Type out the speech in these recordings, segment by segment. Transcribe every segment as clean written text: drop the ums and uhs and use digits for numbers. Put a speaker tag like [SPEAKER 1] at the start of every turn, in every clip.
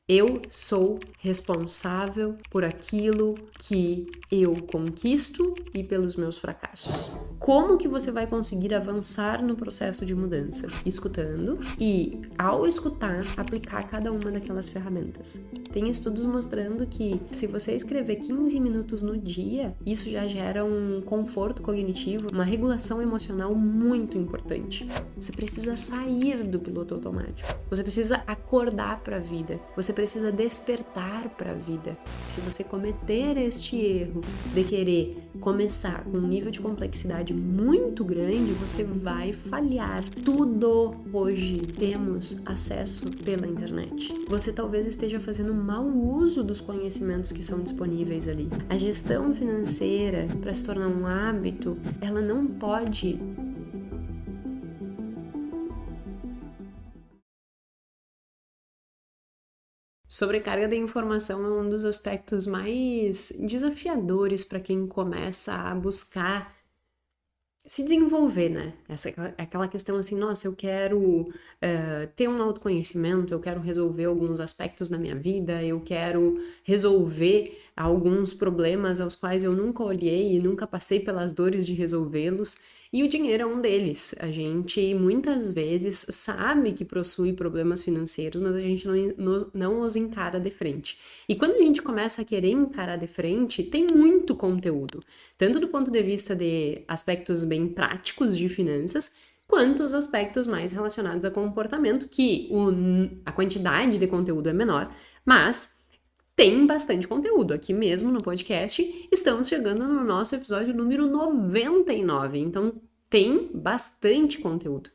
[SPEAKER 1] Eu sou responsável por aquilo que eu conquisto e pelos meus fracassos. Como que você vai conseguir avançar no processo de mudança? Escutando e, ao escutar, aplicar cada uma daquelas ferramentas. Tem estudos mostrando que se você escrever 15 minutos no dia, isso já gera um conforto cognitivo, uma regulação emocional muito importante. Você precisa sair do piloto automático. Você precisa acordar para a vida. Você precisa despertar para a vida. Se você cometer este erro de querer começar com um nível de complexidade muito grande, você vai falhar. Tudo hoje temos acesso pela internet. Você talvez esteja fazendo mau uso dos conhecimentos que são disponíveis ali. A gestão financeira, para se tornar um hábito, ela não pode sobrecarga de informação é um dos aspectos mais desafiadores para quem começa a buscar se desenvolver, né? Essa é aquela questão assim, nossa, eu quero ter um autoconhecimento, eu quero resolver alguns aspectos da minha vida, eu quero resolver alguns problemas aos quais eu nunca olhei e nunca passei pelas dores de resolvê-los, e o dinheiro é um deles. A gente muitas vezes sabe que possui problemas financeiros, mas a gente não os encara de frente. E quando a gente começa a querer encarar de frente, tem muito conteúdo, tanto do ponto de vista de aspectos bem práticos de finanças, quanto os aspectos mais relacionados a comportamento, que a quantidade de conteúdo é menor, mas tem bastante conteúdo. Aqui mesmo no podcast, estamos chegando no nosso episódio número 99, então tem bastante conteúdo.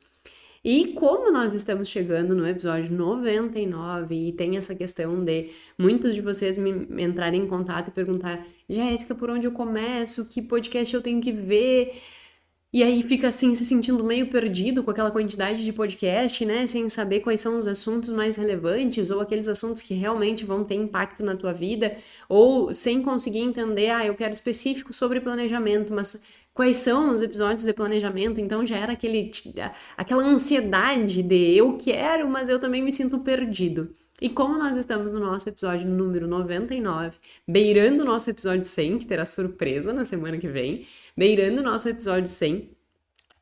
[SPEAKER 1] E como nós estamos chegando no episódio 99 e tem essa questão de muitos de vocês me entrarem em contato e perguntar, Jéssica, por onde eu começo? Que podcast eu tenho que ver? E aí fica assim, se sentindo meio perdido com aquela quantidade de podcast, né? Sem saber quais são os assuntos mais relevantes ou aqueles assuntos que realmente vão ter impacto na tua vida, ou sem conseguir entender, eu quero específico sobre planejamento, mas quais são os episódios de planejamento? Então já era aquela ansiedade de eu quero, mas eu também me sinto perdido. E como nós estamos no nosso episódio número 99, beirando o nosso episódio 100, que terá surpresa na semana que vem, beirando o nosso episódio 100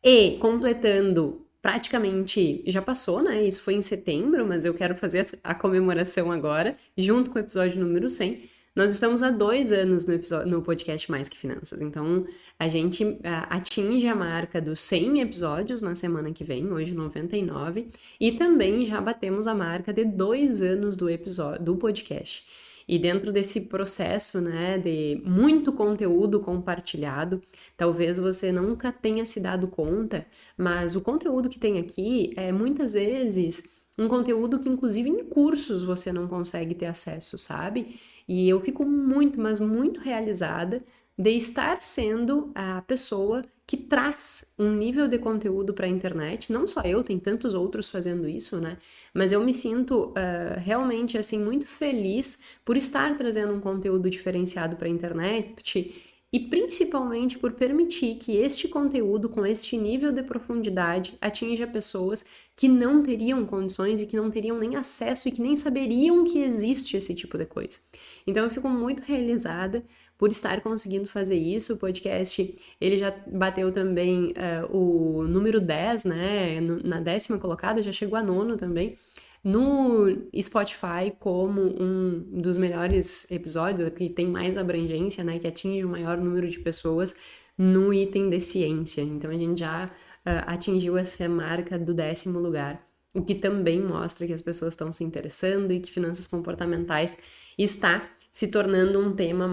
[SPEAKER 1] e completando praticamente, já passou, né? Isso foi em setembro, mas eu quero fazer a comemoração agora, junto com o episódio número 100. Nós estamos há 2 anos no podcast Mais Que Finanças, então a gente atinge a marca dos 100 episódios na semana que vem, hoje 99, e também já batemos a marca de 2 anos do podcast. E dentro desse processo, né, de muito conteúdo compartilhado, talvez você nunca tenha se dado conta, mas o conteúdo que tem aqui é muitas vezes um conteúdo que inclusive em cursos você não consegue ter acesso, sabe? E eu fico muito, mas muito realizada de estar sendo a pessoa que traz um nível de conteúdo para a internet. Não só eu, tem tantos outros fazendo isso, né? Mas eu me sinto realmente assim muito feliz por estar trazendo um conteúdo diferenciado para a internet e principalmente por permitir que este conteúdo com este nível de profundidade atinja pessoas que não teriam condições e que não teriam nem acesso e que nem saberiam que existe esse tipo de coisa. Então eu fico muito realizada por estar conseguindo fazer isso. O podcast, ele já bateu também o número 10, né, na 10ª colocada, já chegou a 9º também, no Spotify como um dos melhores episódios, que tem mais abrangência, né, que atinge o maior número de pessoas no item de ciência. Então a gente já atingiu essa marca do 10º lugar, o que também mostra que as pessoas estão se interessando e que finanças comportamentais está se tornando um tema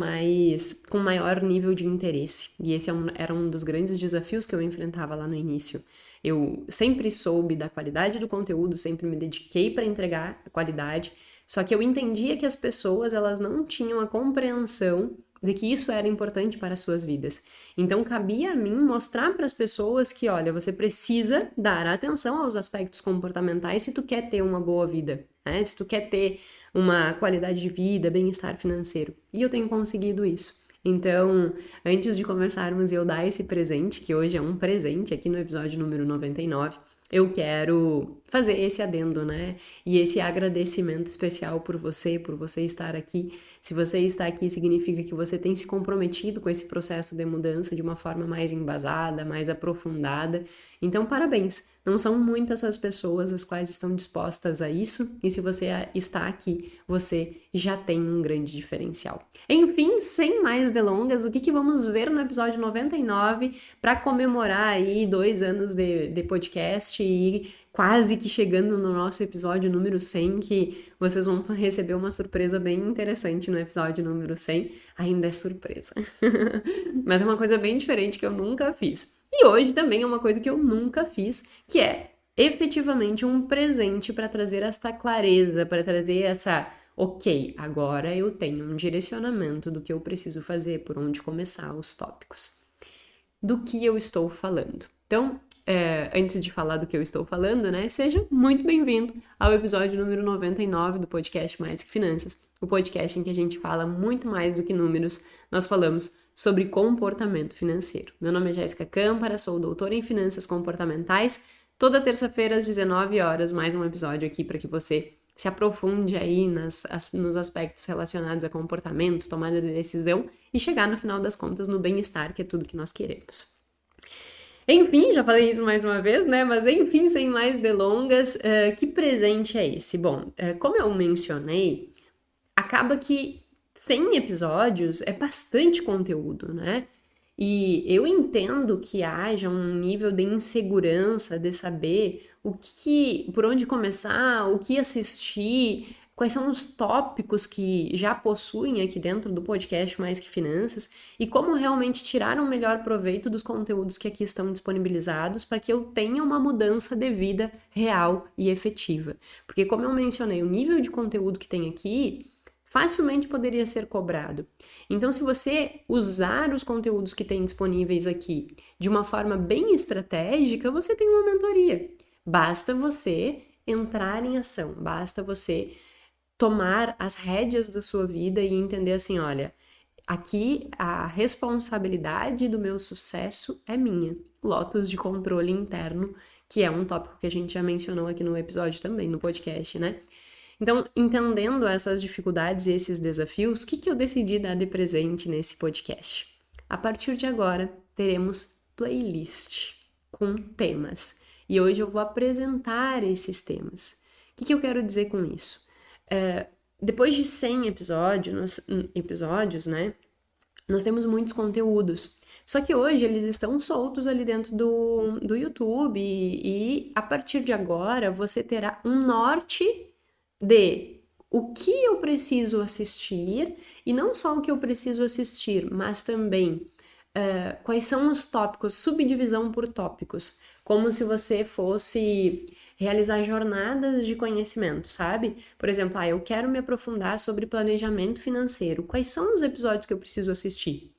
[SPEAKER 1] com maior nível de interesse. E esse era um dos grandes desafios que eu enfrentava lá no início. Eu sempre soube da qualidade do conteúdo, sempre me dediquei para entregar a qualidade, só que eu entendia que as pessoas elas não tinham a compreensão de que isso era importante para as suas vidas. Então, cabia a mim mostrar para as pessoas que, olha, você precisa dar atenção aos aspectos comportamentais se tu quer ter uma boa vida, né? Se tu quer ter uma qualidade de vida, bem-estar financeiro. E eu tenho conseguido isso. Então, antes de começarmos eu dar esse presente, que hoje é um presente aqui no episódio número 99, eu quero fazer esse adendo, né? E esse agradecimento especial por você estar aqui. Se você está aqui, significa que você tem se comprometido com esse processo de mudança de uma forma mais embasada, mais aprofundada. Então, parabéns! Não são muitas as pessoas as quais estão dispostas a isso, e se você está aqui, você já tem um grande diferencial. Enfim, sem mais delongas, o que vamos ver no episódio 99 para comemorar aí 2 anos de podcast e quase que chegando no nosso episódio número 100, que vocês vão receber uma surpresa bem interessante no episódio número 100. Ainda é surpresa. Mas é uma coisa bem diferente que eu nunca fiz. E hoje também é uma coisa que eu nunca fiz, que é efetivamente um presente para trazer esta clareza, para trazer essa... Ok, agora eu tenho um direcionamento do que eu preciso fazer, por onde começar os tópicos. Do que eu estou falando. Então, antes de falar do que eu estou falando, né, seja muito bem-vindo ao episódio número 99 do podcast Mais que Finanças, o podcast em que a gente fala muito mais do que números, nós falamos sobre comportamento financeiro. Meu nome é Jéssica Câmpara, sou doutora em Finanças Comportamentais. Toda terça-feira às 19 horas, mais um episódio aqui para que você se aprofunde aí nos aspectos relacionados a comportamento, tomada de decisão e chegar no final das contas no bem-estar, que é tudo que nós queremos. Enfim, já falei isso mais uma vez, né? Mas enfim, sem mais delongas, que presente é esse? Bom, como eu mencionei, acaba que 100 episódios é bastante conteúdo, né? E eu entendo que haja um nível de insegurança de saber por onde começar, o que assistir, quais são os tópicos que já possuem aqui dentro do podcast Mais que Finanças e como realmente tirar um melhor proveito dos conteúdos que aqui estão disponibilizados para que eu tenha uma mudança de vida real e efetiva. Porque como eu mencionei, o nível de conteúdo que tem aqui facilmente poderia ser cobrado. Então, se você usar os conteúdos que tem disponíveis aqui de uma forma bem estratégica, você tem uma mentoria. Basta você entrar em ação, basta você tomar as rédeas da sua vida e entender assim, olha, aqui a responsabilidade do meu sucesso é minha. Lotus de controle interno, que é um tópico que a gente já mencionou aqui no episódio também, no podcast, né? Então, entendendo essas dificuldades e esses desafios, o que eu decidi dar de presente nesse podcast? A partir de agora, teremos playlist com temas. E hoje eu vou apresentar esses temas. O que eu quero dizer com isso? Depois de 100 episódios, né? Nós temos muitos conteúdos. Só que hoje eles estão soltos ali dentro do YouTube e a partir de agora você terá um norte de o que eu preciso assistir e não só o que eu preciso assistir, mas também quais são os tópicos, subdivisão por tópicos, como se você fosse realizar jornadas de conhecimento, sabe? Por exemplo, eu quero me aprofundar sobre planejamento financeiro, quais são os episódios que eu preciso assistir?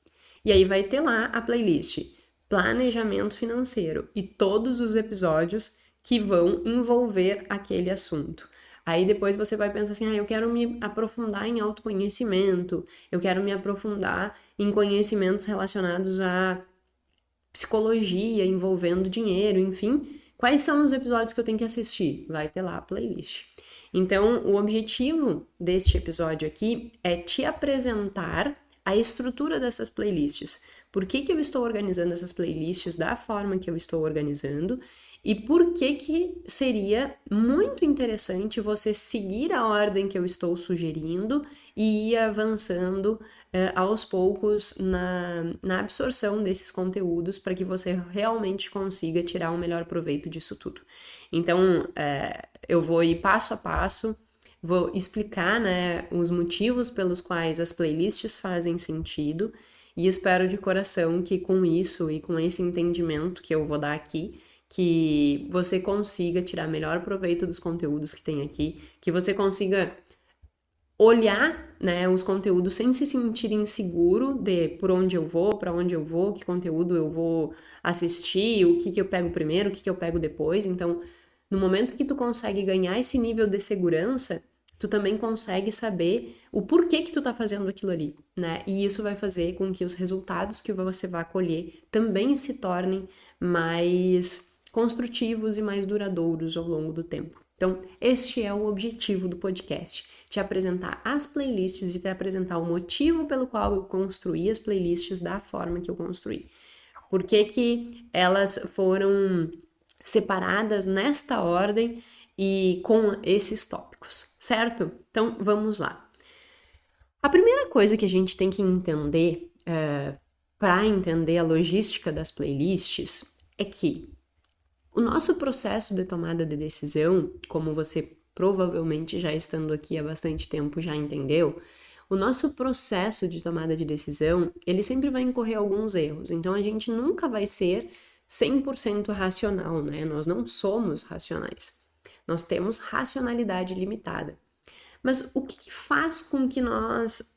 [SPEAKER 1] E aí vai ter lá a playlist Planejamento Financeiro e todos os episódios que vão envolver aquele assunto. Aí depois você vai pensar assim, eu quero me aprofundar em autoconhecimento, eu quero me aprofundar em conhecimentos relacionados à psicologia, envolvendo dinheiro, enfim. Quais são os episódios que eu tenho que assistir? Vai ter lá a playlist. Então, o objetivo deste episódio aqui é te apresentar a estrutura dessas playlists. Por que eu estou organizando essas playlists da forma que eu estou organizando e por que seria muito interessante você seguir a ordem que eu estou sugerindo e ir avançando aos poucos na absorção desses conteúdos para que você realmente consiga tirar o melhor proveito disso tudo. Então, eu vou ir passo a passo, vou explicar, né, os motivos pelos quais as playlists fazem sentido e espero de coração que com isso e com esse entendimento que eu vou dar aqui, que você consiga tirar melhor proveito dos conteúdos que tem aqui, que você consiga olhar, né, os conteúdos sem se sentir inseguro de por onde eu vou, para onde eu vou, que conteúdo eu vou assistir, o que eu pego primeiro, o que eu pego depois. Então, no momento que tu consegue ganhar esse nível de segurança, tu também consegue saber o porquê que tu tá fazendo aquilo ali, né? E isso vai fazer com que os resultados que você vai colher também se tornem mais construtivos e mais duradouros ao longo do tempo. Então, este é o objetivo do podcast, te apresentar as playlists e te apresentar o motivo pelo qual eu construí as playlists da forma que eu construí. Por que elas foram separadas nesta ordem e com esses tópicos, certo? Então, vamos lá. A primeira coisa que a gente tem que entender para entender a logística das playlists é que o nosso processo de tomada de decisão, como você provavelmente já estando aqui há bastante tempo já entendeu, o nosso processo de tomada de decisão, ele sempre vai incorrer alguns erros. Então, a gente nunca vai ser 100% racional, né? Nós não somos racionais. Nós temos racionalidade limitada. Mas o que faz com que nós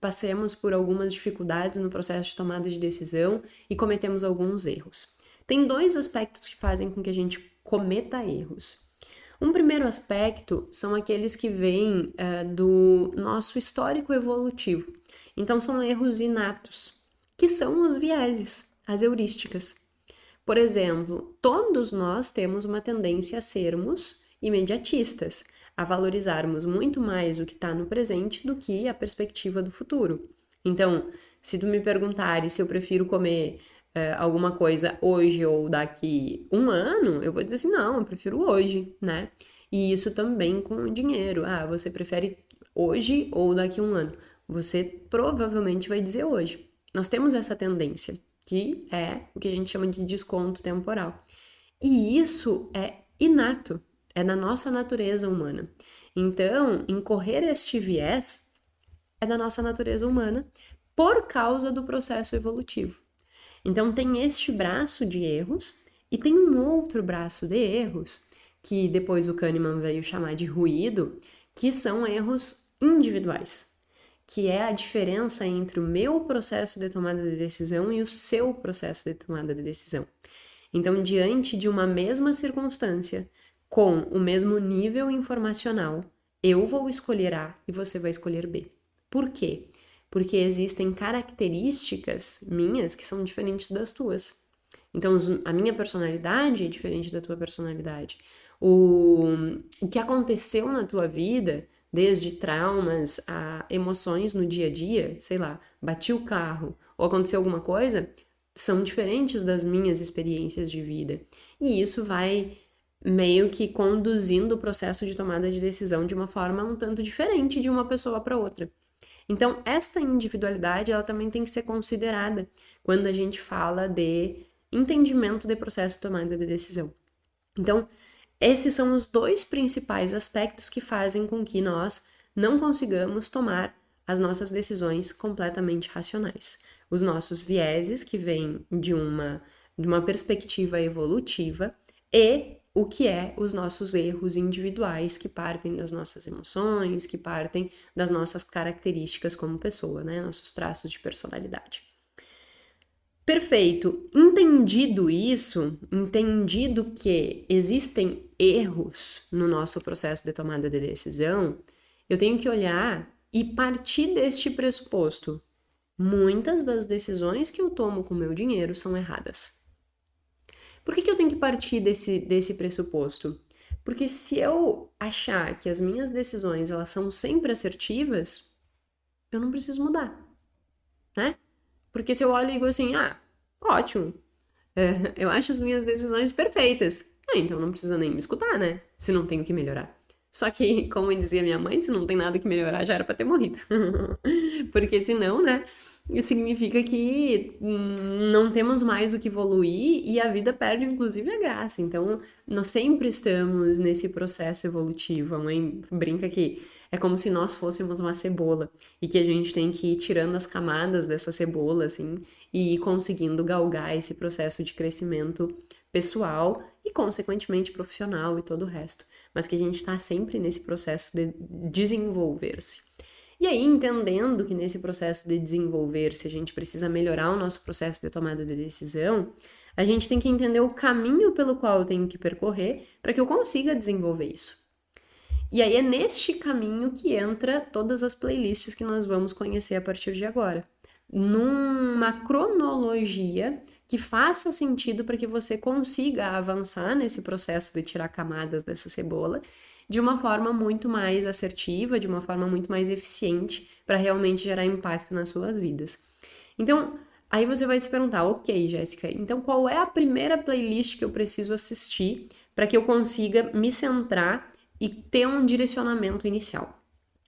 [SPEAKER 1] passemos por algumas dificuldades no processo de tomada de decisão e cometemos alguns erros? Tem dois aspectos que fazem com que a gente cometa erros. Um primeiro aspecto são aqueles que vêm do nosso histórico evolutivo. Então, são erros inatos, que são os vieses, as heurísticas. Por exemplo, todos nós temos uma tendência a sermos imediatistas, a valorizarmos muito mais o que está no presente do que a perspectiva do futuro. Então, se tu me perguntares se eu prefiro comer alguma coisa hoje ou daqui um ano, eu vou dizer assim, não, eu prefiro hoje, né? E isso também com o dinheiro. Ah, você prefere hoje ou daqui um ano? Você provavelmente vai dizer hoje. Nós temos essa tendência, que é o que a gente chama de desconto temporal. E isso é inato, é da nossa natureza humana. Então, incorrer este viés é da nossa natureza humana por causa do processo evolutivo. Então, tem este braço de erros e tem um outro braço de erros, que depois o Kahneman veio chamar de ruído, que são erros individuais, que é a diferença entre o meu processo de tomada de decisão e o seu processo de tomada de decisão. Então, diante de uma mesma circunstância, com o mesmo nível informacional, eu vou escolher A e você vai escolher B. Por quê? Porque existem características minhas que são diferentes das tuas. Então, a minha personalidade é diferente da tua personalidade. O que aconteceu na tua vida, desde traumas a emoções no dia a dia, sei lá, bati o carro ou aconteceu alguma coisa, são diferentes das minhas experiências de vida. E isso vai meio que conduzindo o processo de tomada de decisão de uma forma um tanto diferente de uma pessoa para outra. Então, esta individualidade, ela também tem que ser considerada quando a gente fala de entendimento de processo de tomada de decisão. Então, esses são os dois principais aspectos que fazem com que nós não consigamos tomar as nossas decisões completamente racionais. Os nossos vieses, que vêm de uma perspectiva evolutiva, e o que é os nossos erros individuais, que partem das nossas emoções, que partem das nossas características como pessoa, né? Nossos traços de personalidade. Perfeito. Entendido isso, entendido que existem erros no nosso processo de tomada de decisão, eu tenho que olhar e partir deste pressuposto. Muitas das decisões que eu tomo com o meu dinheiro são erradas. Por que eu tenho que partir desse pressuposto? Porque se eu achar que as minhas decisões elas são sempre assertivas, eu não preciso mudar, né? Porque se eu olho e digo assim, ótimo, eu acho as minhas decisões perfeitas, então não precisa nem me escutar, né? Se não tenho que melhorar. Só que, como dizia minha mãe, se não tem nada que melhorar, já era pra ter morrido. Porque senão, né, significa que não temos mais o que evoluir e a vida perde, inclusive, a graça. Então, nós sempre estamos nesse processo evolutivo. A mãe brinca que é como se nós fôssemos uma cebola e que a gente tem que ir tirando as camadas dessa cebola, assim, e ir conseguindo galgar esse processo de crescimento pessoal e, consequentemente, profissional e todo o resto. Mas que a gente está sempre nesse processo de desenvolver-se. E aí, entendendo que nesse processo de desenvolver-se a gente precisa melhorar o nosso processo de tomada de decisão, a gente tem que entender o caminho pelo qual eu tenho que percorrer para que eu consiga desenvolver isso. E aí é neste caminho que entra todas as playlists que nós vamos conhecer a partir de agora. Numa cronologia que faça sentido para que você consiga avançar nesse processo de tirar camadas dessa cebola de uma forma muito mais assertiva, de uma forma muito mais eficiente para realmente gerar impacto nas suas vidas. Então, aí você vai se perguntar, ok, Jéssica, então qual é a primeira playlist que eu preciso assistir para que eu consiga me centrar e ter um direcionamento inicial?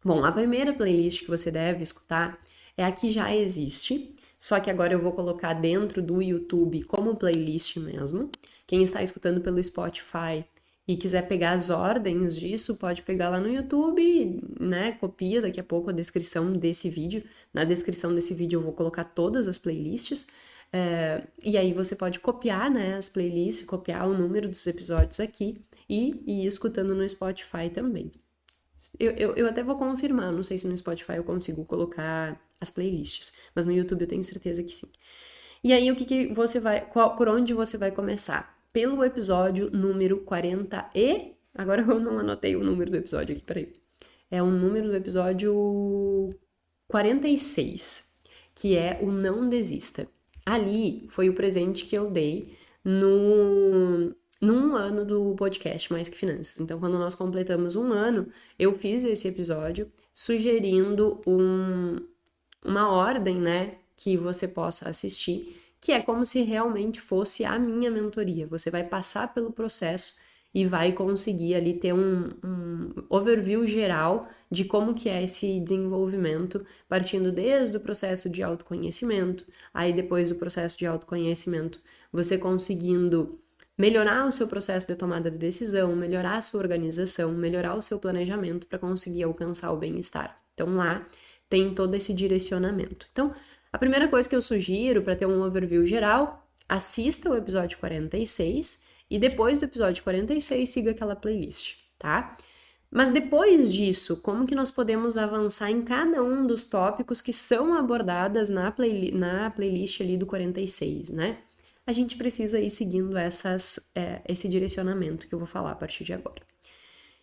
[SPEAKER 1] Bom, a primeira playlist que você deve escutar é a que já existe, só que agora eu vou colocar dentro do YouTube como playlist mesmo. Quem está escutando pelo Spotify e quiser pegar as ordens disso, pode pegar lá no YouTube, né? Copia daqui a pouco a descrição desse vídeo. Na descrição desse vídeo eu vou colocar todas as playlists. E aí você pode copiar, né, as playlists, copiar o número dos episódios aqui e ir escutando no Spotify também. Eu até vou confirmar, não sei se no Spotify eu consigo colocar as playlists, mas no YouTube eu tenho certeza que sim. E aí, o que você vai, por onde você vai começar? Pelo episódio número 40 e... Agora eu não anotei o número do episódio aqui, peraí. É o número do episódio 46, que é o Não Desista. Ali foi o presente que eu dei num ano do podcast Mais Que Finanças. Então, quando nós completamos um ano, eu fiz esse episódio sugerindo uma ordem, né, que você possa assistir, que é como se realmente fosse a minha mentoria. Você vai passar pelo processo e vai conseguir ali ter um overview geral de como que é esse desenvolvimento, partindo desde o processo de autoconhecimento, aí depois do processo de autoconhecimento, você conseguindo melhorar o seu processo de tomada de decisão, melhorar a sua organização, melhorar o seu planejamento para conseguir alcançar o bem-estar. Então lá tem todo esse direcionamento. Então, a primeira coisa que eu sugiro para ter um overview geral, assista o episódio 46 e depois do episódio 46 siga aquela playlist, tá? Mas depois disso, como que nós podemos avançar em cada um dos tópicos que são abordadas na playlist ali do 46, né? A gente precisa ir seguindo esse direcionamento que eu vou falar a partir de agora.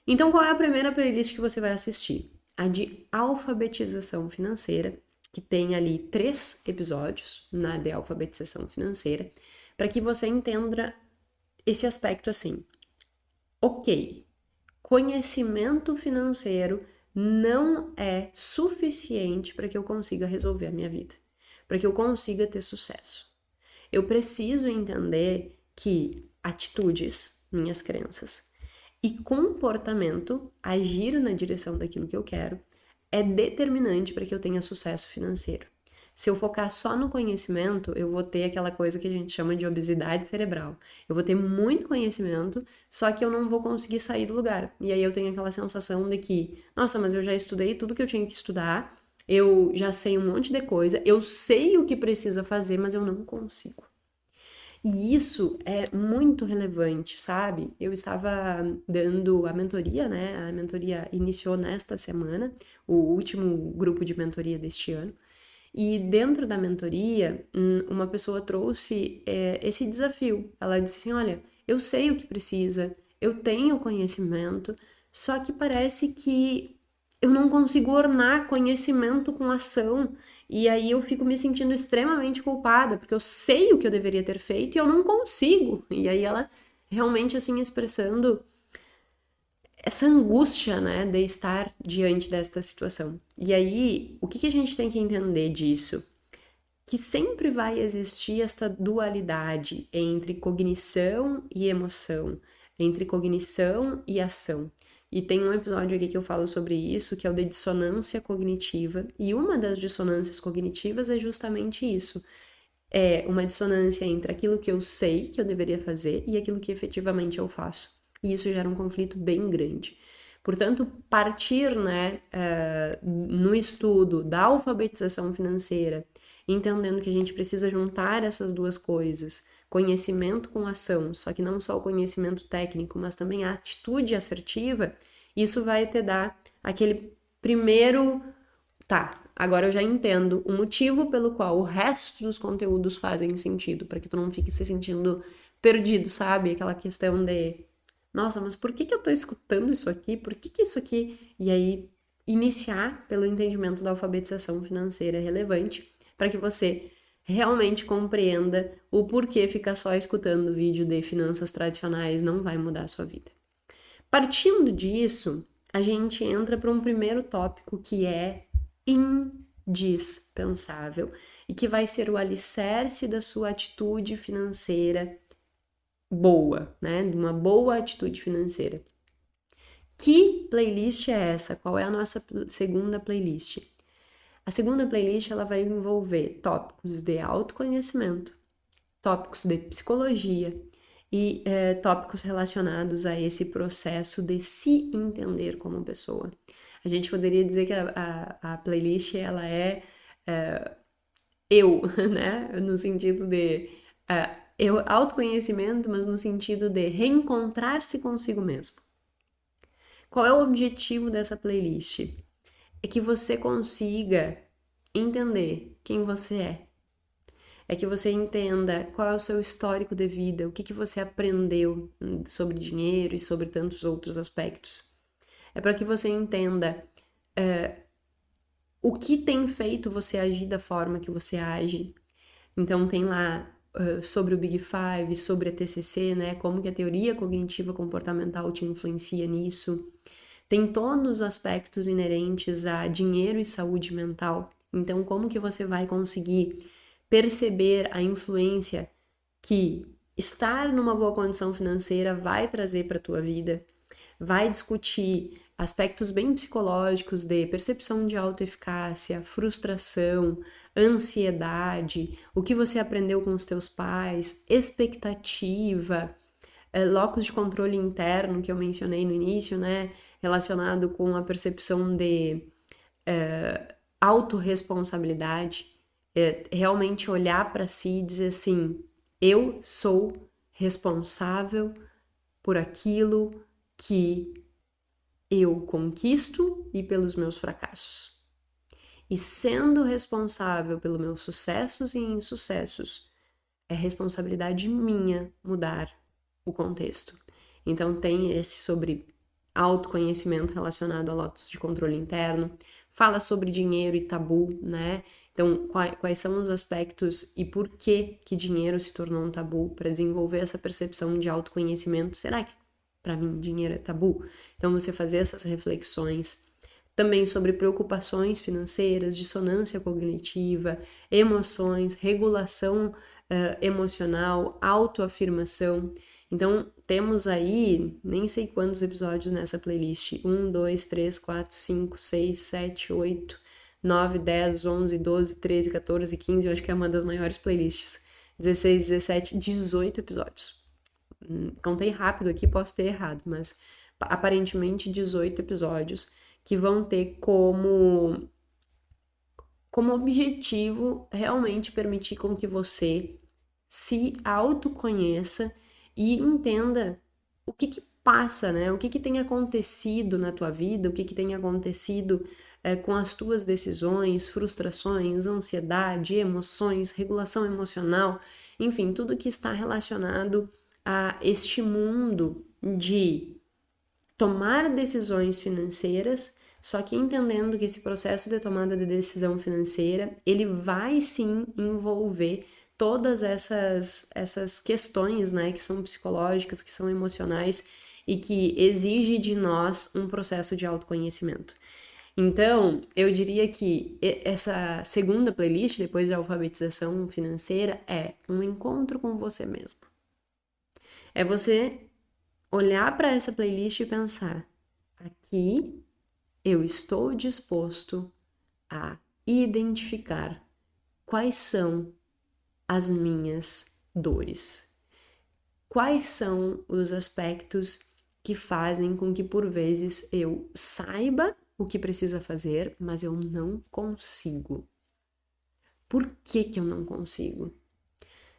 [SPEAKER 1] Então, qual é a primeira playlist que você vai assistir? A de alfabetização financeira, que tem ali 3 episódios na de alfabetização financeira, para que você entenda esse aspecto assim. Ok, conhecimento financeiro não é suficiente para que eu consiga resolver a minha vida, para que eu consiga ter sucesso. Eu preciso entender que atitudes, minhas crenças, e comportamento, agir na direção daquilo que eu quero, é determinante para que eu tenha sucesso financeiro. Se eu focar só no conhecimento, eu vou ter aquela coisa que a gente chama de obesidade cerebral. Eu vou ter muito conhecimento, só que eu não vou conseguir sair do lugar. E aí eu tenho aquela sensação de que, nossa, mas eu já estudei tudo que eu tinha que estudar, eu já sei um monte de coisa, eu sei o que precisa fazer, mas eu não consigo. E isso é muito relevante, sabe? Eu estava dando a mentoria, né? A mentoria iniciou nesta semana, o último grupo de mentoria deste ano. E dentro da mentoria, uma pessoa trouxe esse desafio. Ela disse assim, olha, eu sei o que precisa, eu tenho conhecimento, só que parece que eu não consigo ornar conhecimento com ação. E aí eu fico me sentindo extremamente culpada, porque eu sei o que eu deveria ter feito e eu não consigo. E aí ela realmente, assim, expressando essa angústia, né, de estar diante desta situação. E aí, o que a gente tem que entender disso? Que sempre vai existir esta dualidade entre cognição e emoção, entre cognição e ação. E tem um episódio aqui que eu falo sobre isso, que é o de dissonância cognitiva. E uma das dissonâncias cognitivas é justamente isso. É uma dissonância entre aquilo que eu sei que eu deveria fazer e aquilo que efetivamente eu faço. E isso gera um conflito bem grande. Portanto, partir, né, no estudo da alfabetização financeira, entendendo que a gente precisa juntar essas duas coisas, conhecimento com ação, só que não só o conhecimento técnico, mas também a atitude assertiva, isso vai te dar aquele primeiro, tá, agora eu já entendo o motivo pelo qual o resto dos conteúdos fazem sentido, para que tu não fique se sentindo perdido, sabe? Aquela questão de, nossa, mas por que eu tô escutando isso aqui? Por que isso aqui? E aí, iniciar pelo entendimento da alfabetização financeira é relevante para que você realmente compreenda o porquê ficar só escutando o vídeo de finanças tradicionais não vai mudar a sua vida. Partindo disso, a gente entra para um primeiro tópico que é indispensável e que vai ser o alicerce da sua atitude financeira boa, né? De uma boa atitude financeira. Que playlist é essa? Qual é a nossa segunda playlist? A segunda playlist ela vai envolver tópicos de autoconhecimento, tópicos de psicologia e tópicos relacionados a esse processo de se entender como pessoa. A gente poderia dizer que a playlist ela é eu, né? No sentido de autoconhecimento, mas no sentido de reencontrar-se consigo mesmo. Qual é o objetivo dessa playlist? É que você consiga entender quem você é. É que você entenda qual é o seu histórico de vida, o que você aprendeu sobre dinheiro e sobre tantos outros aspectos. É para que você entenda o que tem feito você agir da forma que você age. Então tem lá sobre o Big Five, sobre a TCC, né? Como que a teoria cognitiva comportamental te influencia nisso. Tem todos os aspectos inerentes a dinheiro e saúde mental. Então, como que você vai conseguir perceber a influência que estar numa boa condição financeira vai trazer para a tua vida? Vai discutir aspectos bem psicológicos de percepção de autoeficácia, frustração, ansiedade, o que você aprendeu com os teus pais, expectativa, locus de controle interno que eu mencionei no início, né? Relacionado com a percepção de autorresponsabilidade, realmente olhar para si e dizer assim, eu sou responsável por aquilo que eu conquisto e pelos meus fracassos. E sendo responsável pelos meus sucessos e insucessos, é responsabilidade minha mudar o contexto. Então tem esse sobre autoconhecimento relacionado a locus de controle interno, fala sobre dinheiro e tabu, né? Então, quais são os aspectos e por que dinheiro se tornou um tabu para desenvolver essa percepção de autoconhecimento? Será que para mim dinheiro é tabu? Então, você fazer essas reflexões. Também sobre preocupações financeiras, dissonância cognitiva, emoções, regulação emocional, autoafirmação. Então, temos aí, nem sei quantos episódios nessa playlist. 1, 2, 3, 4, 5, 6, 7, 8, 9, 10, 11, 12, 13, 14, 15. Eu acho que é uma das maiores playlists. 16, 17, 18 episódios. Contei rápido aqui, posso ter errado, mas aparentemente 18 episódios que vão ter como objetivo realmente permitir com que você se autoconheça e entenda o que passa, né? O que tem acontecido na tua vida, o que tem acontecido com as tuas decisões, frustrações, ansiedade, emoções, regulação emocional, enfim, tudo que está relacionado a este mundo de tomar decisões financeiras, só que entendendo que esse processo de tomada de decisão financeira, ele vai sim envolver todas essas questões, né, que são psicológicas, que são emocionais e que exige de nós um processo de autoconhecimento. Então, eu diria que essa segunda playlist, depois da alfabetização financeira, é um encontro com você mesmo. É você olhar para essa playlist e pensar, aqui eu estou disposto a identificar quais são as minhas dores. Quais são os aspectos que fazem com que, por vezes, eu saiba o que precisa fazer, mas eu não consigo? Por que eu não consigo?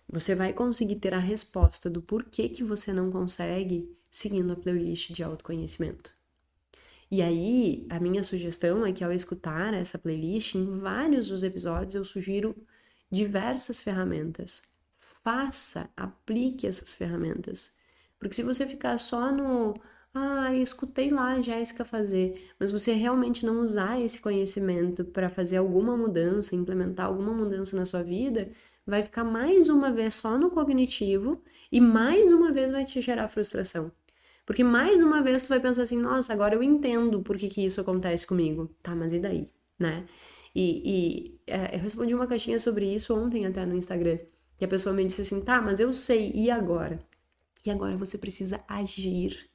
[SPEAKER 1] Você vai conseguir ter a resposta do porquê que você não consegue seguindo a playlist de autoconhecimento. E aí, a minha sugestão é que ao escutar essa playlist, em vários dos episódios eu sugiro diversas ferramentas. Faça, aplique essas ferramentas. Porque se você ficar só no escutei lá a Jéssica fazer, mas você realmente não usar esse conhecimento para fazer alguma mudança, implementar alguma mudança na sua vida, vai ficar mais uma vez só no cognitivo e mais uma vez vai te gerar frustração. Porque mais uma vez tu vai pensar assim, nossa, agora eu entendo por que isso acontece comigo. Tá, mas e daí, né? Eu respondi uma caixinha sobre isso ontem até no Instagram. E a pessoa me disse assim, tá, mas eu sei, e agora? E agora você precisa agir.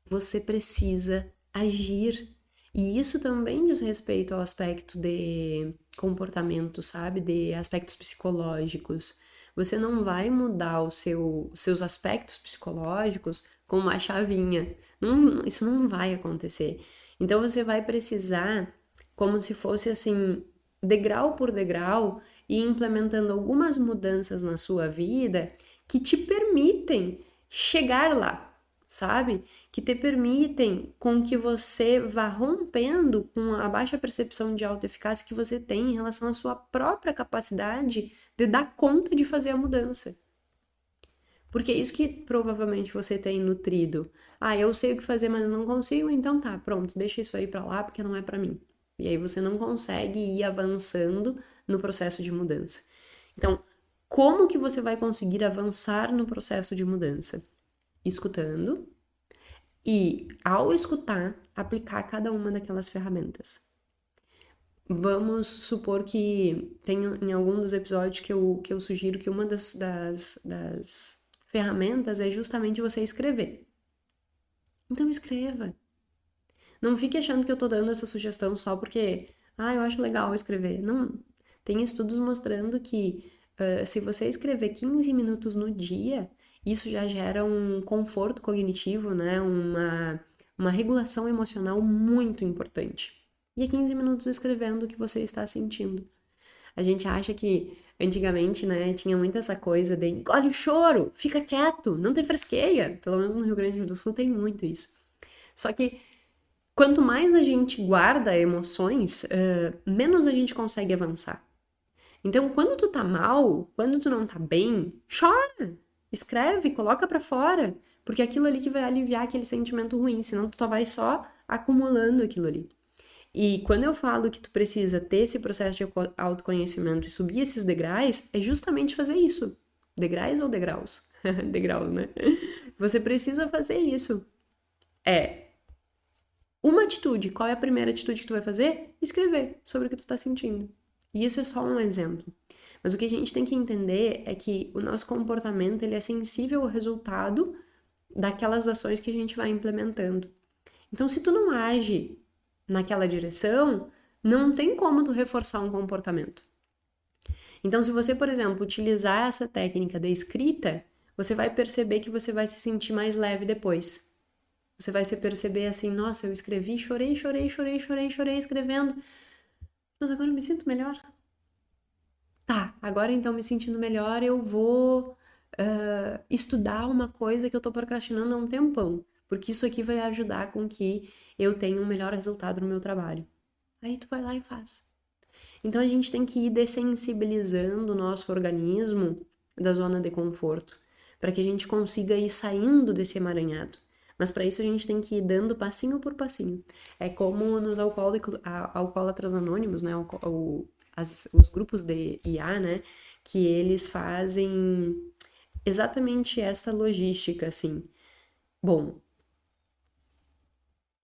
[SPEAKER 1] Você precisa agir. E isso também diz respeito ao aspecto de comportamento, sabe? De aspectos psicológicos. Você não vai mudar seus aspectos psicológicos com uma chavinha. Não, isso não vai acontecer. Então você vai precisar, como se fosse assim, degrau por degrau, e implementando algumas mudanças na sua vida que te permitem chegar lá, sabe? Que te permitem com que você vá rompendo com a baixa percepção de autoeficácia que você tem em relação à sua própria capacidade de dar conta de fazer a mudança. Porque é isso que provavelmente você tem nutrido. Ah, eu sei o que fazer, mas não consigo, então tá, pronto, deixa isso aí pra lá porque não é pra mim. E aí você não consegue ir avançando no processo de mudança. Então, como que você vai conseguir avançar no processo de mudança? Escutando e, ao escutar, aplicar cada uma daquelas ferramentas. Vamos supor que tem em algum dos episódios que eu sugiro que uma das ferramentas é justamente você escrever. Então escreva. Não fique achando que eu tô dando essa sugestão só porque, eu acho legal escrever. Não. Tem estudos mostrando que se você escrever 15 minutos no dia, isso já gera um conforto cognitivo, né? Uma regulação emocional muito importante. E é 15 minutos escrevendo o que você está sentindo. A gente acha que antigamente, né, tinha muito essa coisa de engole o choro, fica quieto, não te fresqueia. Pelo menos no Rio Grande do Sul tem muito isso. Só que quanto mais a gente guarda emoções, menos a gente consegue avançar. Então, quando tu tá mal, quando tu não tá bem, chora, escreve, coloca pra fora, porque é aquilo ali que vai aliviar aquele sentimento ruim, senão tu vai só acumulando aquilo ali. E quando eu falo que tu precisa ter esse processo de autoconhecimento e subir esses degraus, é justamente fazer isso. Degraus ou degraus? Degraus, né? Você precisa fazer isso. Uma atitude. Qual é a primeira atitude que tu vai fazer? Escrever sobre o que tu tá sentindo. E isso é só um exemplo. Mas o que a gente tem que entender é que o nosso comportamento ele é sensível ao resultado daquelas ações que a gente vai implementando. Então, se tu não age naquela direção, não tem como tu reforçar um comportamento. Então, se você, por exemplo, utilizar essa técnica da escrita, você vai perceber que você vai se sentir mais leve depois. Você vai se perceber assim, nossa, eu escrevi, chorei escrevendo, mas agora eu me sinto melhor. Tá, agora então me sentindo melhor, eu vou estudar uma coisa que eu tô procrastinando há um tempão, porque isso aqui vai ajudar com que eu tenha um melhor resultado no meu trabalho. Aí tu vai lá e faz. Então a gente tem que ir dessensibilizando o nosso organismo da zona de conforto, para que a gente consiga ir saindo desse emaranhado. Mas para isso a gente tem que ir dando passinho por passinho. É como nos alcoólatras anônimos, né? Os grupos de IA, né? Que eles fazem exatamente essa logística, assim. Bom,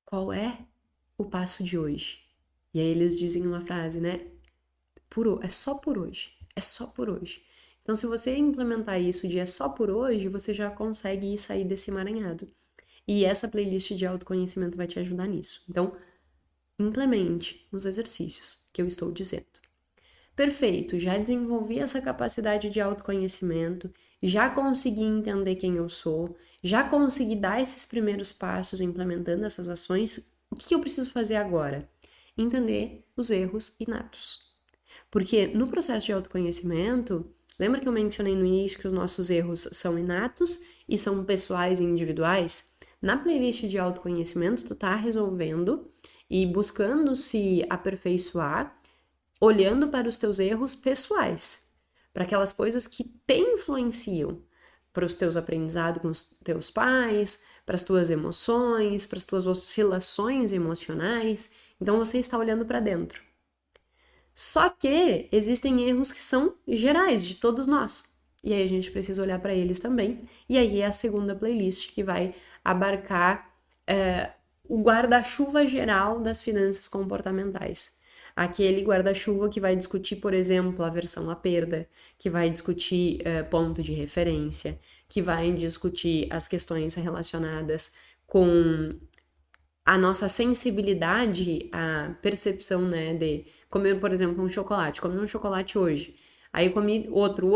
[SPEAKER 1] qual é o passo de hoje? E aí eles dizem uma frase, né? É só por hoje. É só por hoje. Então, se você implementar isso de é só por hoje, você já consegue ir sair desse emaranhado. E essa playlist de autoconhecimento vai te ajudar nisso. Então, implemente os exercícios que eu estou dizendo. Perfeito, já desenvolvi essa capacidade de autoconhecimento, já consegui entender quem eu sou, já consegui dar esses primeiros passos implementando essas ações. O que eu preciso fazer agora? Entender os erros inatos. Porque no processo de autoconhecimento, lembra que eu mencionei no início que os nossos erros são inatos e são pessoais e individuais? Na playlist de autoconhecimento, tu tá resolvendo e buscando se aperfeiçoar, olhando para os teus erros pessoais, para aquelas coisas que te influenciam, para os teus aprendizados com os teus pais, para as tuas emoções, para as tuas oscilações emocionais. Então você está olhando para dentro. Só que existem erros que são gerais de todos nós. E aí a gente precisa olhar para eles também. E aí é a segunda playlist que vai abarcar o guarda-chuva geral das finanças comportamentais. Aquele guarda-chuva que vai discutir, por exemplo, aversão à perda, que vai discutir ponto de referência, que vai discutir as questões relacionadas com a nossa sensibilidade à percepção, né, de comer, por exemplo, um chocolate. Comi um chocolate hoje, aí comi outro.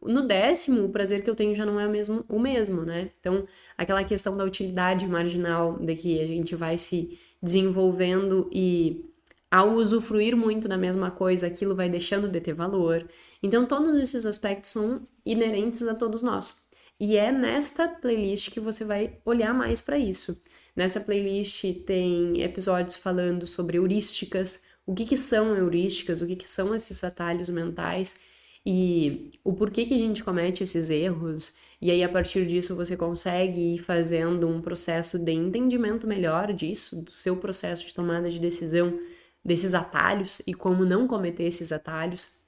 [SPEAKER 1] No 10º, o prazer que eu tenho já não é o mesmo, né? Então, aquela questão da utilidade marginal, de que a gente vai se desenvolvendo e ao usufruir muito da mesma coisa, aquilo vai deixando de ter valor. Então, todos esses aspectos são inerentes a todos nós. E é nesta playlist que você vai olhar mais para isso. Nessa playlist tem episódios falando sobre heurísticas, o que são heurísticas, o que são esses atalhos mentais e o porquê que a gente comete esses erros. E aí, a partir disso, você consegue ir fazendo um processo de entendimento melhor disso, do seu processo de tomada de decisão, desses atalhos e como não cometer esses atalhos.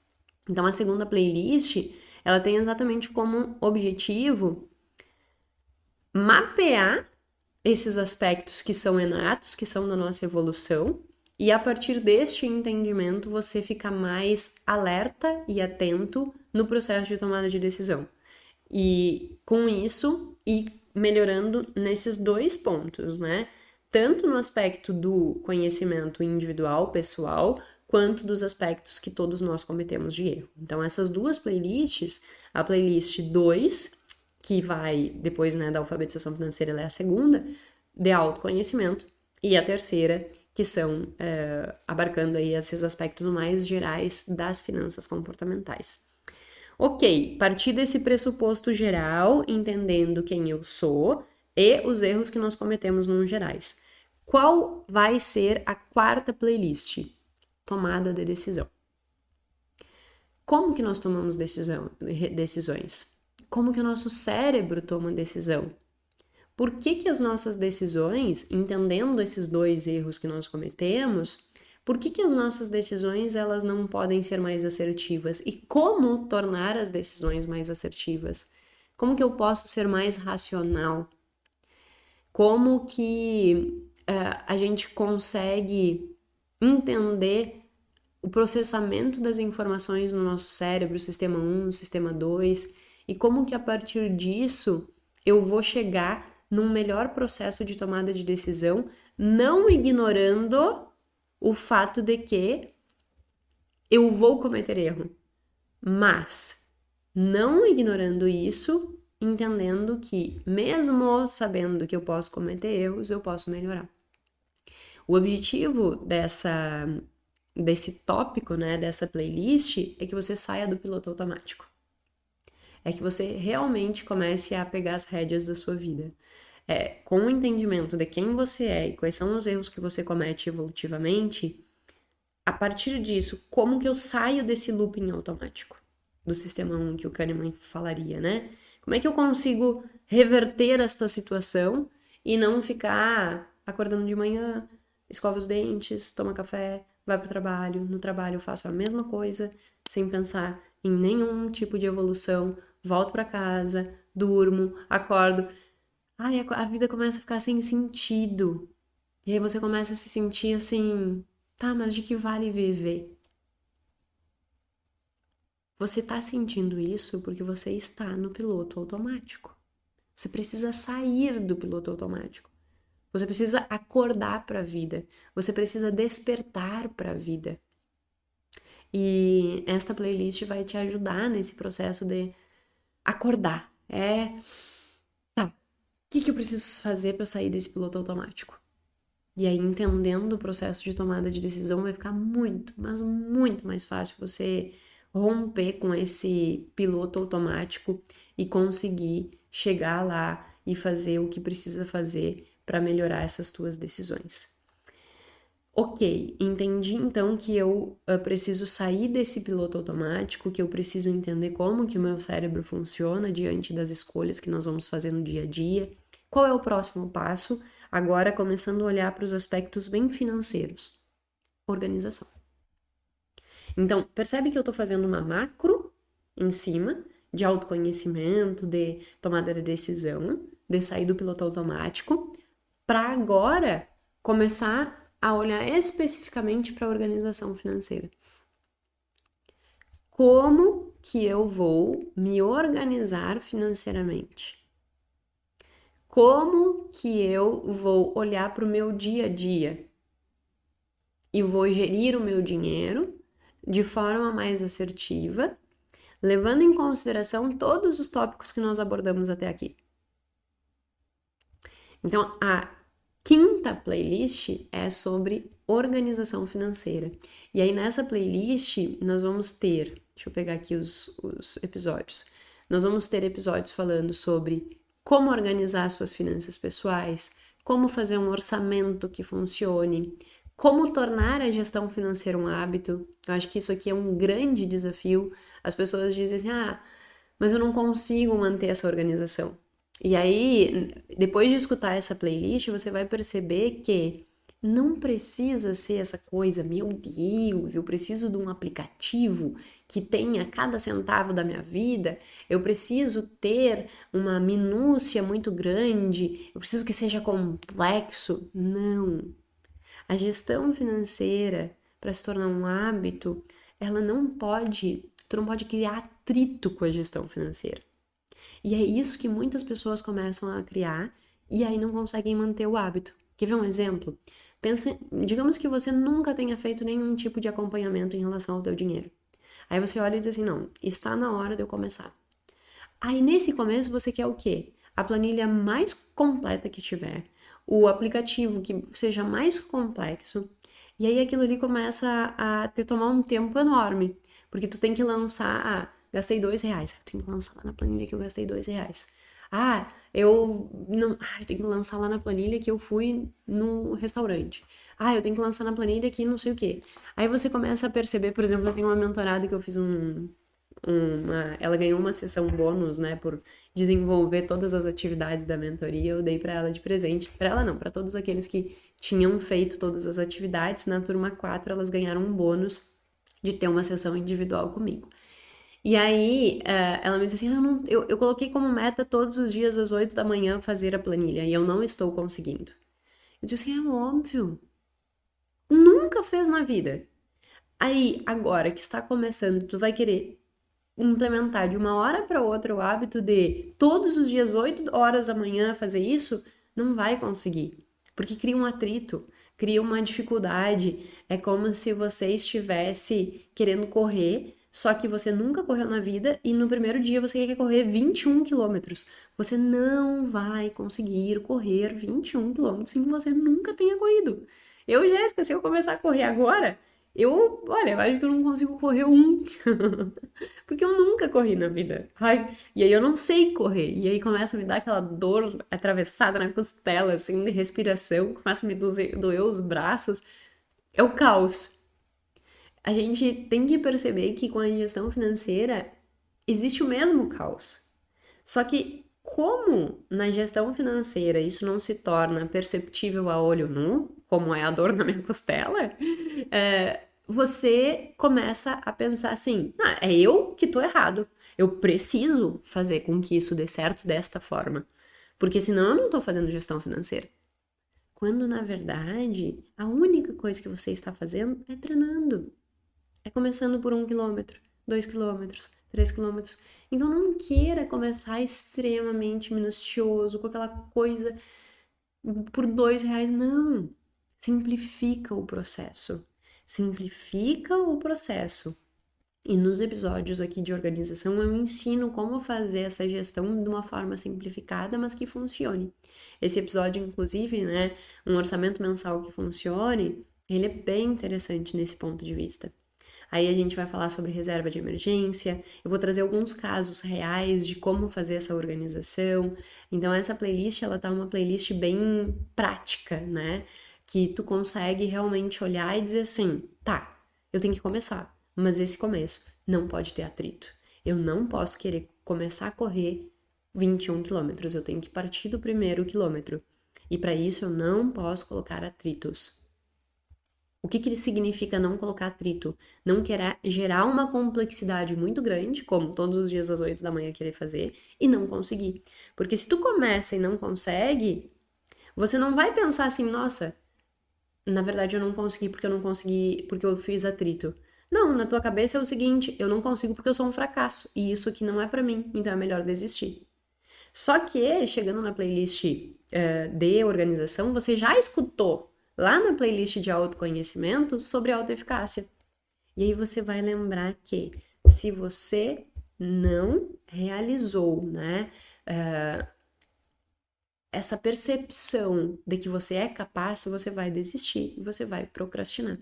[SPEAKER 1] Então, a segunda playlist, ela tem exatamente como objetivo mapear esses aspectos que são inatos, que são da nossa evolução, e a partir deste entendimento você fica mais alerta e atento no processo de tomada de decisão. E com isso, ir melhorando nesses dois pontos, né? Tanto no aspecto do conhecimento individual, pessoal, quanto dos aspectos que todos nós cometemos de erro. Então, essas duas playlists, a playlist 2, que vai depois, né, da alfabetização financeira, ela é a segunda, de autoconhecimento, e a terceira, que são abarcando aí esses aspectos mais gerais das finanças comportamentais. Ok, partir desse pressuposto geral, entendendo quem eu sou e os erros que nós cometemos no gerais. Qual vai ser a quarta playlist? Tomada de decisão. Como que nós tomamos decisões? Como que o nosso cérebro toma decisão? Por que as nossas decisões, entendendo esses dois erros que nós cometemos, por que as nossas decisões elas não podem ser mais assertivas? E como tornar as decisões mais assertivas? Como que eu posso ser mais racional? Como que a gente consegue entender o processamento das informações no nosso cérebro, sistema 1, sistema 2, e como que a partir disso eu vou chegar num melhor processo de tomada de decisão, não ignorando o fato de que eu vou cometer erro, mas não ignorando isso, entendendo que mesmo sabendo que eu posso cometer erros, eu posso melhorar. O objetivo desse tópico, né, dessa playlist, é que você saia do piloto automático. É que você realmente comece a pegar as rédeas da sua vida. Com o entendimento de quem você é e quais são os erros que você comete evolutivamente, a partir disso, como que eu saio desse looping automático do sistema 1 que o Kahneman falaria, né? Como é que eu consigo reverter esta situação e não ficar acordando de manhã, escova os dentes, toma café, vai pro trabalho, no trabalho eu faço a mesma coisa, sem pensar em nenhum tipo de evolução, volto para casa, durmo, acordo. Ai, a vida começa a ficar sem sentido. E aí você começa a se sentir assim, tá, mas de que vale viver? Você tá sentindo isso porque você está no piloto automático. Você precisa sair do piloto automático. Você precisa acordar para a vida. Você precisa despertar para a vida. E esta playlist vai te ajudar nesse processo de acordar. Tá, o que eu preciso fazer para sair desse piloto automático? E aí, entendendo o processo de tomada de decisão, vai ficar muito, mas muito mais fácil você romper com esse piloto automático e conseguir chegar lá e fazer o que precisa fazer para melhorar essas tuas decisões. Ok, entendi então que eu preciso sair desse piloto automático, que eu preciso entender como que o meu cérebro funciona diante das escolhas que nós vamos fazer no dia a dia. Qual é o próximo passo? Agora começando a olhar para os aspectos bem financeiros. Organização. Então, percebe que eu tô fazendo uma macro em cima de autoconhecimento, de tomada de decisão, de sair do piloto automático, para agora começar a olhar especificamente para a organização financeira. Como que eu vou me organizar financeiramente? Como que eu vou olhar para o meu dia a dia e vou gerir o meu dinheiro de forma mais assertiva, levando em consideração todos os tópicos que nós abordamos até aqui. Então, a quinta playlist é sobre organização financeira. E aí, nessa playlist, nós vamos ter, deixa eu pegar aqui os episódios. Nós vamos ter episódios falando sobre como organizar suas finanças pessoais, como fazer um orçamento que funcione, como tornar a gestão financeira um hábito. Eu acho que isso aqui é um grande desafio. As pessoas dizem assim, mas eu não consigo manter essa organização. E aí, depois de escutar essa playlist, você vai perceber que não precisa ser essa coisa, meu Deus, eu preciso de um aplicativo que tenha cada centavo da minha vida, eu preciso ter uma minúcia muito grande, eu preciso que seja complexo. Não. A gestão financeira, para se tornar um hábito, tu não pode criar atrito com a gestão financeira. E é isso que muitas pessoas começam a criar e aí não conseguem manter o hábito. Quer ver um exemplo? Digamos que você nunca tenha feito nenhum tipo de acompanhamento em relação ao teu dinheiro. Aí você olha e diz assim, não, está na hora de eu começar. Aí nesse começo você quer o quê? A planilha mais completa que tiver, o aplicativo que seja mais complexo, e aí aquilo ali começa a te tomar um tempo enorme, porque tu tem que lançar, gastei R$2, eu tenho que lançar lá na planilha que eu gastei R$2. Eu tenho que lançar lá na planilha que eu fui no restaurante. Eu tenho que lançar na planilha que não sei o quê. Aí você começa a perceber, por exemplo, eu tenho uma mentorada que eu fiz ela ganhou uma sessão bônus, né, por desenvolver todas as atividades da mentoria, eu dei para ela de presente, para ela não, para todos aqueles que tinham feito todas as atividades, na turma 4 elas ganharam um bônus de ter uma sessão individual comigo. E aí, ela me disse assim, eu coloquei como meta todos os dias às 8 da manhã fazer a planilha, e eu não estou conseguindo. Eu disse assim, é óbvio, nunca fez na vida. Aí, agora que está começando, tu vai querer implementar de uma hora para outra o hábito de todos os dias 8 horas da manhã fazer isso, não vai conseguir, porque cria um atrito, cria uma dificuldade, é como se você estivesse querendo correr, só que você nunca correu na vida e no primeiro dia você quer correr 21 quilômetros. Você não vai conseguir correr 21 quilômetros se você nunca tenha corrido. Jéssica, se eu começar a correr agora, eu acho que eu não consigo correr um. Porque eu nunca corri na vida. E aí eu não sei correr. E aí começa a me dar aquela dor atravessada na costela, assim, de respiração. Começa a me doer os braços. É o caos. A gente tem que perceber que com a gestão financeira existe o mesmo caos. Só que como na gestão financeira isso não se torna perceptível a olho nu, como é a dor na minha costela, você começa a pensar assim, é eu que tô errado. Eu preciso fazer com que isso dê certo desta forma. Porque senão eu não tô fazendo gestão financeira. Quando, na verdade, a única coisa que você está fazendo é treinando. É começando por 1 quilômetro, 2 quilômetros, 3 quilômetros. Então não queira começar extremamente minucioso, com aquela coisa por R$2. Não. Simplifica o processo. Simplifica o processo. E nos episódios aqui de organização eu ensino como fazer essa gestão de uma forma simplificada, mas que funcione. Esse episódio, inclusive, né, um orçamento mensal que funcione, ele é bem interessante nesse ponto de vista. Aí a gente vai falar sobre reserva de emergência, eu vou trazer alguns casos reais de como fazer essa organização. Então essa playlist, ela tá uma playlist bem prática, né? Que tu consegue realmente olhar e dizer assim, tá, eu tenho que começar, mas esse começo não pode ter atrito. Eu não posso querer começar a correr 21 quilômetros, eu tenho que partir do primeiro quilômetro. E para isso eu não posso colocar atritos. O que que significa não colocar atrito? Não querer gerar uma complexidade muito grande, como todos os dias às 8 da manhã querer fazer, e não conseguir. Porque se tu começa e não consegue, você não vai pensar assim, nossa, na verdade eu não consegui porque eu fiz atrito. Não, na tua cabeça é o seguinte, eu não consigo porque eu sou um fracasso, e isso aqui não é pra mim, então é melhor desistir. Só que, chegando na playlist de organização, você já escutou lá na playlist de autoconhecimento sobre autoeficácia. E aí você vai lembrar que se você não realizou, né, essa percepção de que você é capaz, você vai desistir e você vai procrastinar.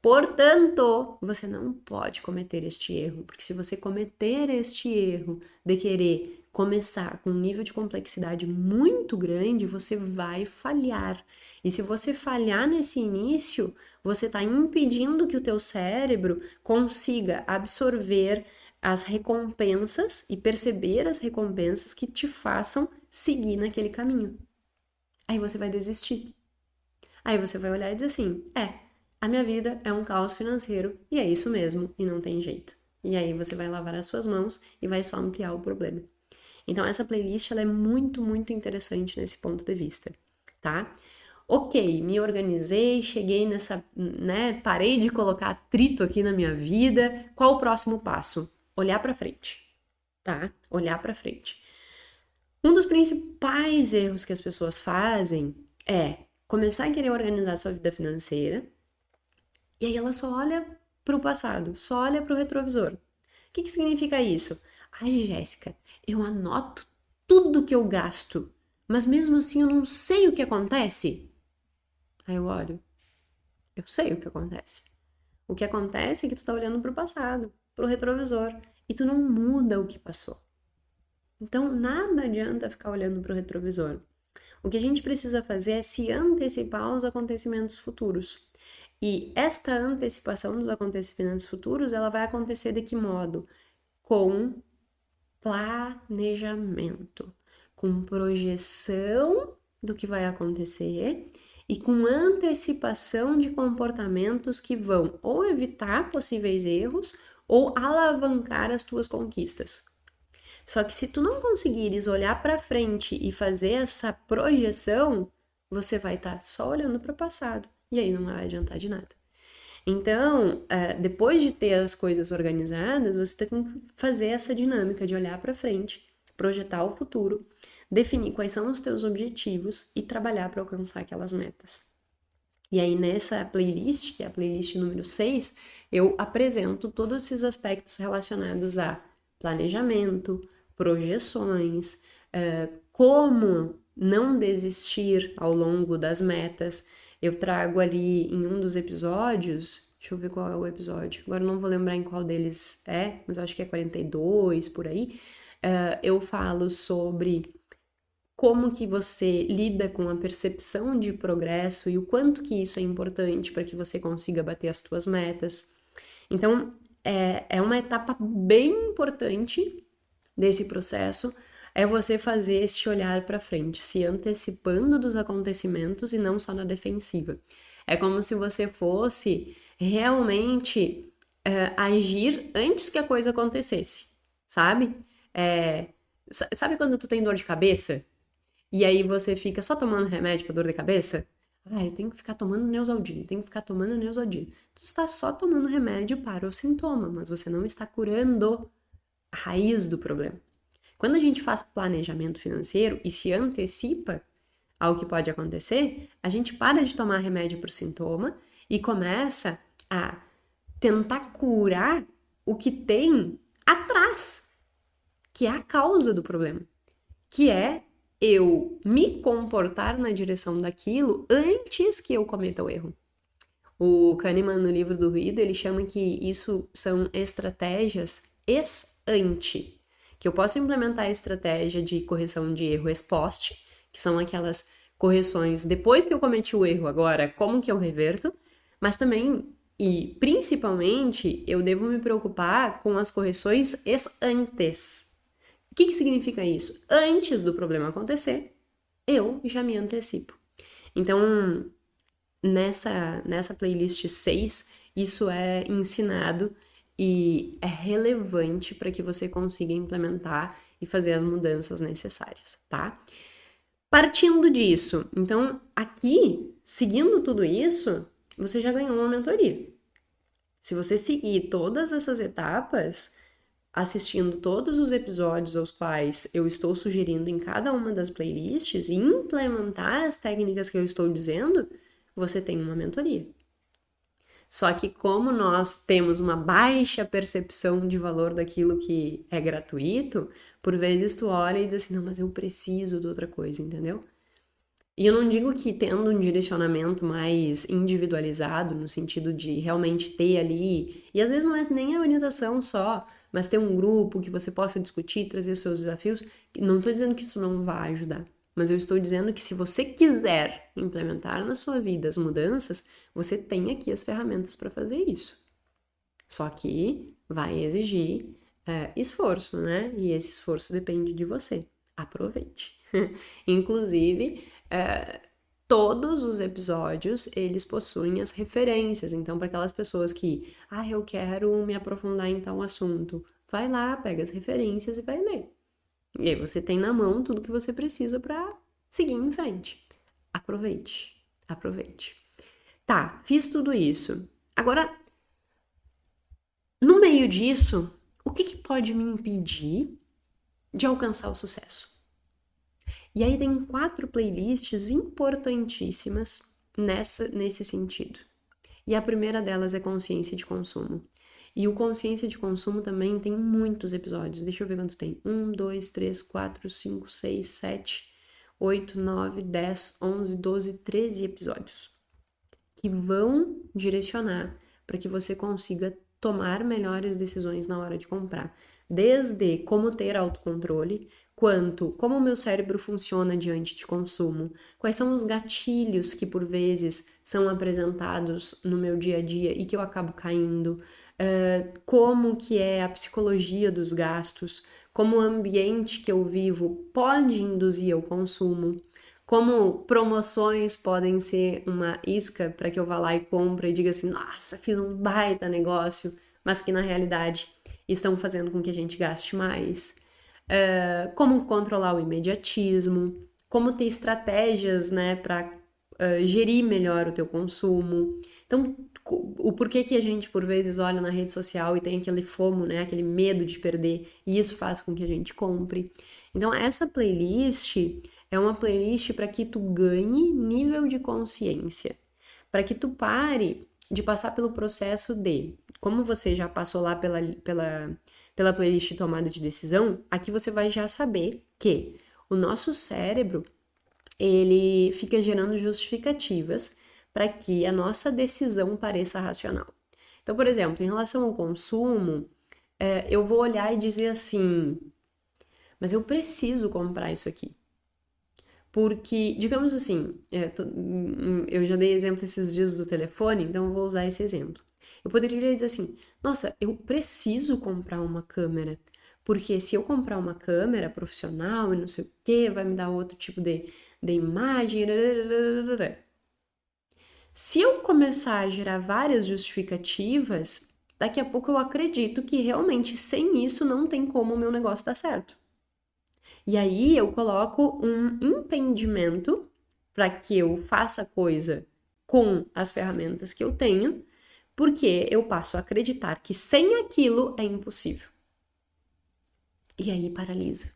[SPEAKER 1] Portanto, você não pode cometer este erro, porque se você cometer este erro de querer começar com um nível de complexidade muito grande, você vai falhar. E se você falhar nesse início, você está impedindo que o teu cérebro consiga absorver as recompensas e perceber as recompensas que te façam seguir naquele caminho. Aí você vai desistir. Aí você vai olhar e dizer assim, a minha vida é um caos financeiro e é isso mesmo, e não tem jeito. E aí você vai lavar as suas mãos e vai só ampliar o problema. Então essa playlist ela é muito, muito interessante nesse ponto de vista, tá? Ok, me organizei, cheguei nessa, né, parei de colocar atrito aqui na minha vida. Qual o próximo passo? Olhar para frente, tá? Olhar para frente. Um dos principais erros que as pessoas fazem é começar a querer organizar a sua vida financeira e aí ela só olha para o passado, só olha para o retrovisor. O que que significa isso? Ai, Jéssica, eu anoto tudo que eu gasto, mas mesmo assim eu não sei o que acontece. Aí eu olho, eu sei o que acontece. O que acontece é que tu tá olhando pro passado, pro retrovisor, e tu não muda o que passou. Então, nada adianta ficar olhando pro retrovisor. O que a gente precisa fazer é se antecipar aos acontecimentos futuros. E esta antecipação dos acontecimentos futuros, ela vai acontecer de que modo? Com planejamento, com projeção do que vai acontecer e com antecipação de comportamentos que vão ou evitar possíveis erros ou alavancar as tuas conquistas. Só que se tu não conseguires olhar para frente e fazer essa projeção, você vai estar só olhando para o passado e aí não vai adiantar de nada. Então, depois de ter as coisas organizadas, você tem que fazer essa dinâmica de olhar para frente, projetar o futuro, definir quais são os teus objetivos e trabalhar para alcançar aquelas metas. E aí, nessa playlist, que é a playlist número 6, eu apresento todos esses aspectos relacionados a planejamento, projeções, como não desistir ao longo das metas. Eu trago ali em um dos episódios, deixa eu ver qual é o episódio, agora não vou lembrar em qual deles é, mas acho que é 42, por aí. Eu falo sobre como que você lida com a percepção de progresso e o quanto que isso é importante para que você consiga bater as suas metas. Então, é uma etapa bem importante desse processo, é você fazer esse olhar para frente, se antecipando dos acontecimentos e não só na defensiva. É como se você fosse realmente agir antes que a coisa acontecesse, sabe? Sabe quando tu tem dor de cabeça? E aí você fica só tomando remédio para dor de cabeça? Eu tenho que ficar tomando Neosaldina, tenho que ficar tomando Neosaldina. Tu está só tomando remédio para o sintoma, mas você não está curando a raiz do problema. Quando a gente faz planejamento financeiro e se antecipa ao que pode acontecer, a gente para de tomar remédio para o sintoma e começa a tentar curar o que tem atrás, que é a causa do problema, que é eu me comportar na direção daquilo antes que eu cometa o erro. O Kahneman, no livro do Ruído, ele chama que isso são estratégias ex-ante, que eu posso implementar a estratégia de correção de erro ex-post, que são aquelas correções depois que eu cometi o erro, agora como que eu reverto, mas também e principalmente eu devo me preocupar com as correções ex-antes. O que significa isso? Antes do problema acontecer, eu já me antecipo. Então, nessa playlist 6, isso é ensinado e é relevante para que você consiga implementar e fazer as mudanças necessárias, tá? Partindo disso, então aqui, seguindo tudo isso, você já ganhou uma mentoria. Se você seguir todas essas etapas, assistindo todos os episódios aos quais eu estou sugerindo em cada uma das playlists e implementar as técnicas que eu estou dizendo, você tem uma mentoria. Só que como nós temos uma baixa percepção de valor daquilo que é gratuito, por vezes tu olha e diz assim, não, mas eu preciso de outra coisa, entendeu? E eu não digo que tendo um direcionamento mais individualizado, no sentido de realmente ter ali, e às vezes não é nem a orientação só, mas ter um grupo que você possa discutir, trazer seus desafios, não estou dizendo que isso não vai ajudar, mas eu estou dizendo que se você quiser implementar na sua vida as mudanças, você tem aqui as ferramentas para fazer isso. Só que vai exigir esforço, né? E esse esforço depende de você. Aproveite. Inclusive, todos os episódios, eles possuem as referências. Então, para aquelas pessoas que, eu quero me aprofundar em tal assunto, vai lá, pega as referências e vai ler. E aí você tem na mão tudo que você precisa para seguir em frente. Aproveite, aproveite. Tá, fiz tudo isso. Agora, no meio disso, o que pode me impedir de alcançar o sucesso? E aí tem 4 playlists importantíssimas nesse sentido. E a primeira delas é consciência de consumo. E o consciência de consumo também tem muitos episódios. Deixa eu ver quanto tem. 1, 2, 3, 4, 5, 6, 7, 8, 9, 10, 11, 12, 13 episódios. Que vão direcionar para que você consiga tomar melhores decisões na hora de comprar. Desde como ter autocontrole, quanto como o meu cérebro funciona diante de consumo, quais são os gatilhos que por vezes são apresentados no meu dia a dia e que eu acabo caindo, como que é a psicologia dos gastos, como o ambiente que eu vivo pode induzir ao consumo, como promoções podem ser uma isca para que eu vá lá e compre e diga assim, nossa, fiz um baita negócio, mas que na realidade estão fazendo com que a gente gaste mais. Como controlar o imediatismo, como ter estratégias, né, para gerir melhor o teu consumo. Então, o porquê que a gente, por vezes, olha na rede social e tem aquele FOMO, né, aquele medo de perder, e isso faz com que a gente compre. Então, essa playlist é uma playlist para que tu ganhe nível de consciência, para que tu pare de passar pelo processo de, como você já passou lá pela playlist de tomada de decisão, aqui você vai já saber que o nosso cérebro, ele fica gerando justificativas para que a nossa decisão pareça racional. Então, por exemplo, em relação ao consumo, eu vou olhar e dizer assim, mas eu preciso comprar isso aqui. Porque, digamos assim, eu já dei exemplo esses dias do telefone, então eu vou usar esse exemplo. Eu poderia dizer assim, nossa, eu preciso comprar uma câmera, porque se eu comprar uma câmera profissional e não sei o que, vai me dar outro tipo de imagem. Se eu começar a gerar várias justificativas, daqui a pouco eu acredito que realmente sem isso não tem como o meu negócio dar certo. E aí eu coloco um impedimento para que eu faça coisa com as ferramentas que eu tenho, porque eu passo a acreditar que sem aquilo é impossível. E aí paralisa.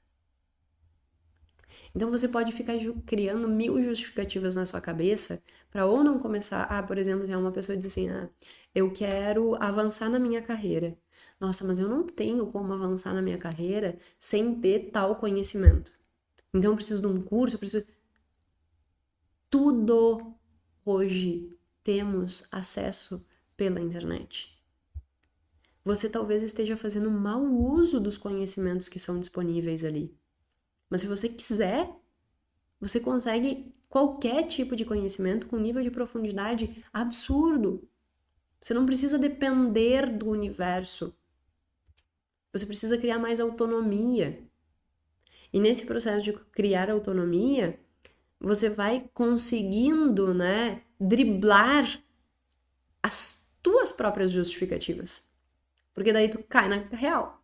[SPEAKER 1] Então você pode ficar criando 1000 justificativas na sua cabeça para ou não começar, por exemplo, se é uma pessoa diz assim, eu quero avançar na minha carreira. Nossa, mas eu não tenho como avançar na minha carreira sem ter tal conhecimento. Então eu preciso de um curso, eu preciso... Tudo hoje temos acesso pela internet. Você talvez esteja fazendo mau uso dos conhecimentos que são disponíveis ali. Mas se você quiser, você consegue qualquer tipo de conhecimento com nível de profundidade absurdo. Você não precisa depender do universo. Você precisa criar mais autonomia. E nesse processo de criar autonomia, você vai conseguindo, né, driblar as tuas próprias justificativas. Porque daí tu cai na real.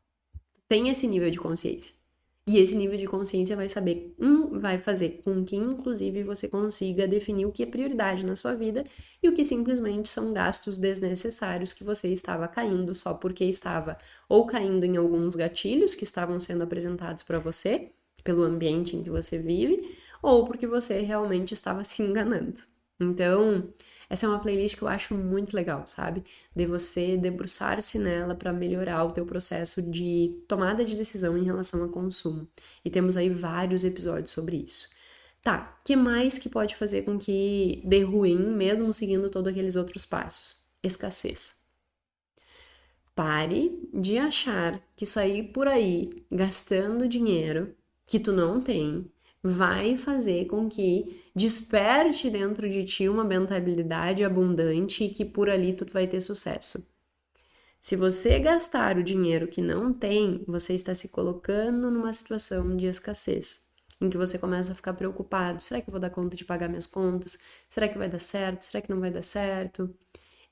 [SPEAKER 1] Tem esse nível de consciência. E esse nível de consciência vai saber, vai fazer com que, inclusive, você consiga definir o que é prioridade na sua vida e o que simplesmente são gastos desnecessários que você estava caindo só porque estava ou caindo em alguns gatilhos que estavam sendo apresentados para você, pelo ambiente em que você vive, ou porque você realmente estava se enganando. Então, essa é uma playlist que eu acho muito legal, sabe? De você debruçar-se nela para melhorar o teu processo de tomada de decisão em relação a consumo. E temos aí vários episódios sobre isso. Tá, o que mais que pode fazer com que dê ruim, mesmo seguindo todos aqueles outros passos? Escassez. Pare de achar que sair por aí gastando dinheiro que tu não tem vai fazer com que desperte dentro de ti uma mentalidade abundante e que por ali tu vai ter sucesso. Se você gastar o dinheiro que não tem, você está se colocando numa situação de escassez, em que você começa a ficar preocupado. Será que eu vou dar conta de pagar minhas contas? Será que vai dar certo? Será que não vai dar certo?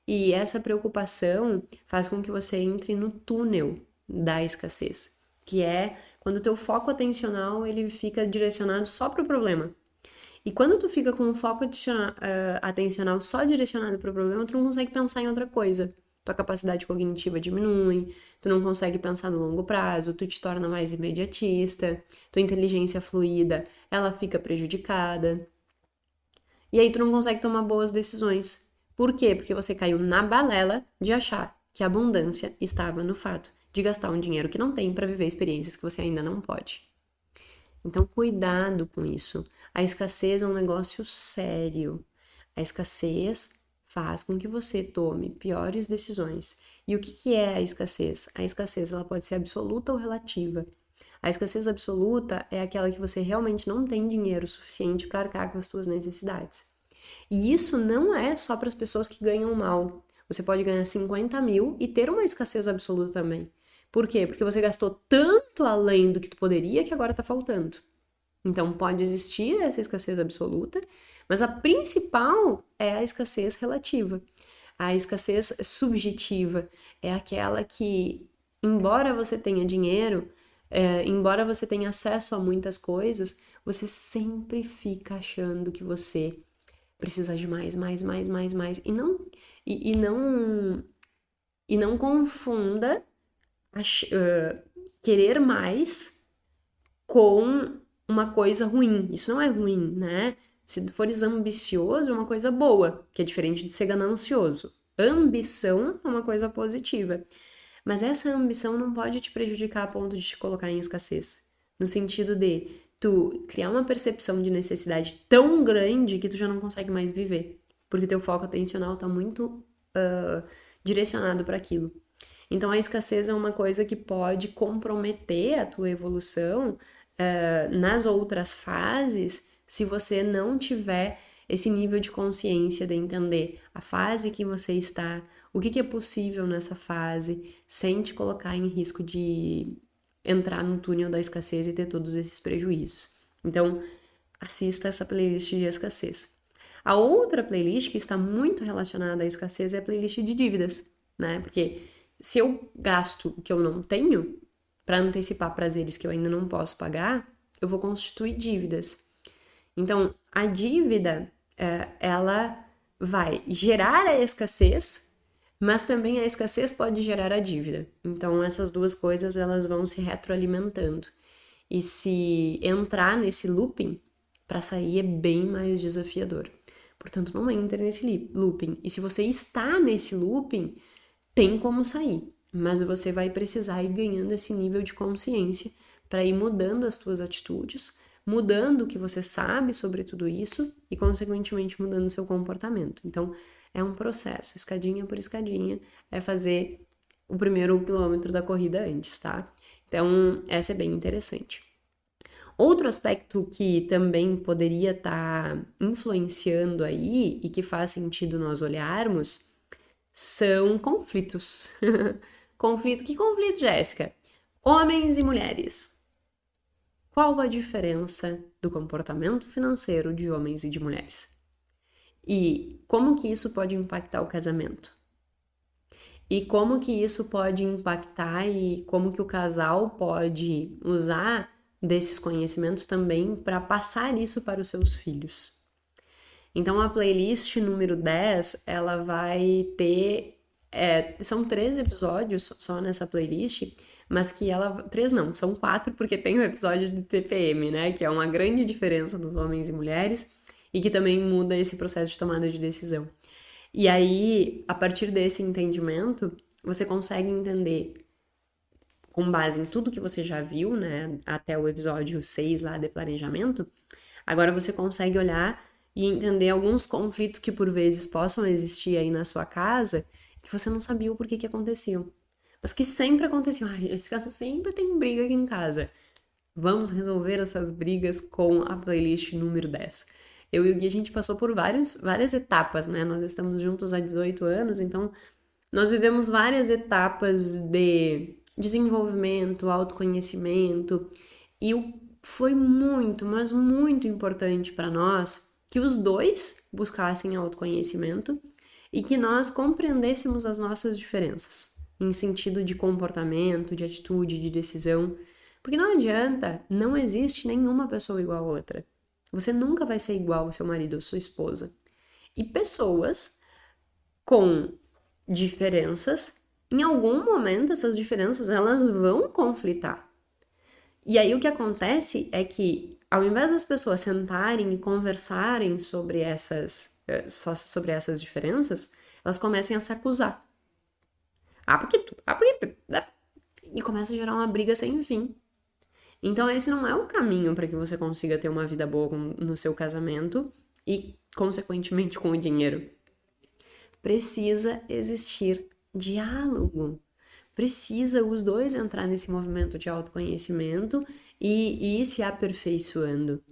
[SPEAKER 1] E essa preocupação faz com que você entre no túnel da escassez, que é quando o teu foco atencional ele fica direcionado só para o problema. E quando tu fica com o foco atencional só direcionado para o problema, tu não consegue pensar em outra coisa. Tua capacidade cognitiva diminui, tu não consegue pensar no longo prazo, tu te torna mais imediatista, tua inteligência fluida, ela fica prejudicada. E aí tu não consegue tomar boas decisões. Por quê? Porque você caiu na balela de achar que a abundância estava no fato de gastar um dinheiro que não tem para viver experiências que você ainda não pode. Então, cuidado com isso. A escassez é um negócio sério. A escassez faz com que você tome piores decisões. E o que é a escassez? A escassez ela pode ser absoluta ou relativa. A escassez absoluta é aquela que você realmente não tem dinheiro suficiente para arcar com as suas necessidades. E isso não é só para as pessoas que ganham mal. Você pode ganhar 50 mil e ter uma escassez absoluta também. Por quê? Porque você gastou tanto além do que tu poderia que agora tá faltando. Então pode existir essa escassez absoluta, mas a principal é a escassez relativa. A escassez subjetiva é aquela que, embora você tenha dinheiro, embora você tenha acesso a muitas coisas, você sempre fica achando que você precisa de mais. E não confunda querer mais com uma coisa ruim. Isso não é ruim, né? Se tu fores ambicioso, é uma coisa boa, que é diferente de ser ganancioso. Ambição é uma coisa positiva. Mas essa ambição não pode te prejudicar a ponto de te colocar em escassez. No sentido de tu criar uma percepção de necessidade tão grande que tu já não consegue mais viver. Porque teu foco atencional tá muito direcionado para aquilo. Então, a escassez é uma coisa que pode comprometer a tua evolução nas outras fases se você não tiver esse nível de consciência de entender a fase que você está, o que é possível nessa fase, sem te colocar em risco de entrar no túnel da escassez e ter todos esses prejuízos. Então, assista essa playlist de escassez. A outra playlist que está muito relacionada à escassez é a playlist de dívidas, né? Porque se eu gasto o que eu não tenho para antecipar prazeres que eu ainda não posso pagar, eu vou constituir dívidas. Então, a dívida, ela vai gerar a escassez, mas também a escassez pode gerar a dívida. Então, essas duas coisas, elas vão se retroalimentando. E se entrar nesse looping, para sair é bem mais desafiador. Portanto, não entre nesse looping. E se você está nesse looping, tem como sair, mas você vai precisar ir ganhando esse nível de consciência para ir mudando as suas atitudes, mudando o que você sabe sobre tudo isso e, consequentemente, mudando o seu comportamento. Então, é um processo, escadinha por escadinha, é fazer o primeiro quilômetro da corrida antes, tá? Então, essa é bem interessante. Outro aspecto que também poderia estar influenciando aí e que faz sentido nós olharmos são conflitos. Que conflito, Jéssica? Homens e mulheres. Qual a diferença do comportamento financeiro de homens e de mulheres? E como que isso pode impactar o casamento? E como que isso pode impactar e como que o casal pode usar desses conhecimentos também para passar isso para os seus filhos. Então a playlist número 10, ela vai ter são 3 episódios só nessa playlist, mas que ela... 3 não, são 4, porque tem o episódio de TPM, né? Que é uma grande diferença dos homens e mulheres e que também muda esse processo de tomada de decisão. E aí, a partir desse entendimento, você consegue entender, com base em tudo que você já viu, né? Até o episódio 6 lá de planejamento, agora você consegue olhar e entender alguns conflitos que por vezes possam existir aí na sua casa que você não sabia o porquê que aconteciam. Mas que sempre aconteciam. Ai, esse caso sempre tem briga aqui em casa. Vamos resolver essas brigas com a playlist número 10. Eu e o Gui, a gente passou por várias etapas, né? Nós estamos juntos há 18 anos, então nós vivemos várias etapas de desenvolvimento, autoconhecimento, e foi muito, mas muito importante para nós que os dois buscassem autoconhecimento e que nós compreendêssemos as nossas diferenças, em sentido de comportamento, de atitude, de decisão. Porque não adianta, não existe nenhuma pessoa igual a outra. Você nunca vai ser igual ao seu marido ou sua esposa. E pessoas com diferenças, em algum momento essas diferenças elas vão conflitar. E aí o que acontece é que, ao invés das pessoas sentarem e conversarem sobre sobre essas diferenças, elas começam a se acusar. Ah, porque tu? Ah, porque... E começa a gerar uma briga sem fim. Então esse não é o caminho para que você consiga ter uma vida boa no seu casamento e, consequentemente, com o dinheiro. Precisa existir diálogo. Precisa os dois entrar nesse movimento de autoconhecimento e ir se aperfeiçoando.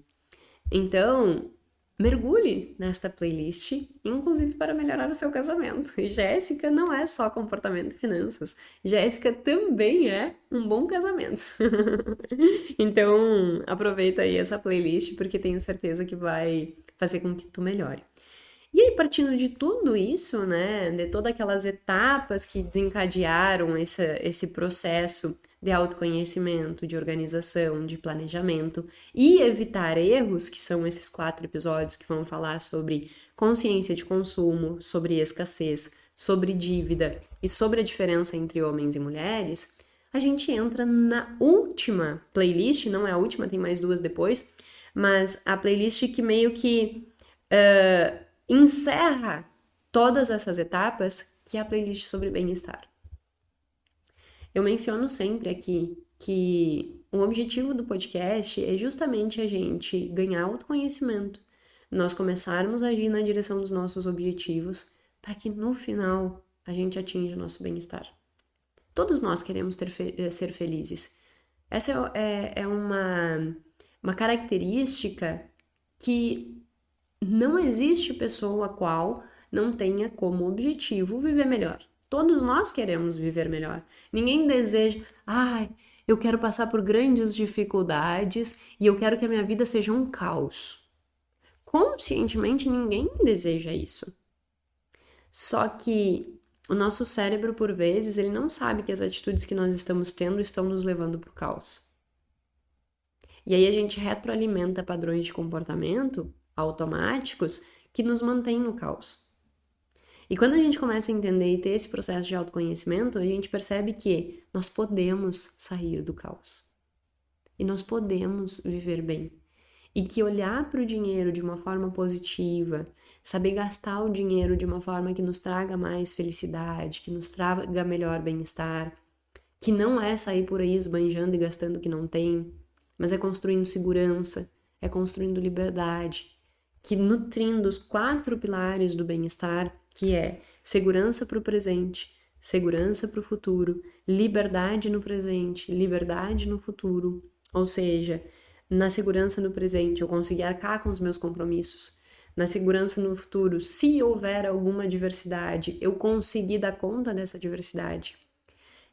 [SPEAKER 1] Então, mergulhe nesta playlist, inclusive para melhorar o seu casamento. E Jéssica não é só comportamento e finanças. Jéssica também é um bom casamento. Então, aproveita aí essa playlist, porque tenho certeza que vai fazer com que tu melhore. E aí, partindo de tudo isso, né, de todas aquelas etapas que desencadearam esse processo de autoconhecimento, de organização, de planejamento e evitar erros, que são esses 4 episódios que vão falar sobre consciência de consumo, sobre escassez, sobre dívida e sobre a diferença entre homens e mulheres, a gente entra na última playlist, não é a última, tem mais 2 depois, mas a playlist que meio que encerra todas essas etapas, que é a playlist sobre bem-estar. Eu menciono sempre aqui que o objetivo do podcast é justamente a gente ganhar autoconhecimento, nós começarmos a agir na direção dos nossos objetivos, para que no final a gente atinja o nosso bem-estar. Todos nós queremos ser felizes. Essa é uma característica que não existe pessoa a qual não tenha como objetivo viver melhor. Todos nós queremos viver melhor. Ninguém deseja, eu quero passar por grandes dificuldades e eu quero que a minha vida seja um caos. Conscientemente, ninguém deseja isso. Só que o nosso cérebro, por vezes, ele não sabe que as atitudes que nós estamos tendo estão nos levando para o caos. E aí a gente retroalimenta padrões de comportamento automáticos que nos mantêm no caos. E quando a gente começa a entender e ter esse processo de autoconhecimento, a gente percebe que nós podemos sair do caos. E nós podemos viver bem. E que olhar para o dinheiro de uma forma positiva, saber gastar o dinheiro de uma forma que nos traga mais felicidade, que nos traga melhor bem-estar, que não é sair por aí esbanjando e gastando o que não tem, mas é construindo segurança, é construindo liberdade, que nutrindo os 4 pilares do bem-estar, que é segurança para o presente, segurança para o futuro, liberdade no presente, liberdade no futuro. Ou seja, na segurança no presente eu conseguir arcar com os meus compromissos. Na segurança no futuro, se houver alguma diversidade, eu conseguir dar conta dessa diversidade.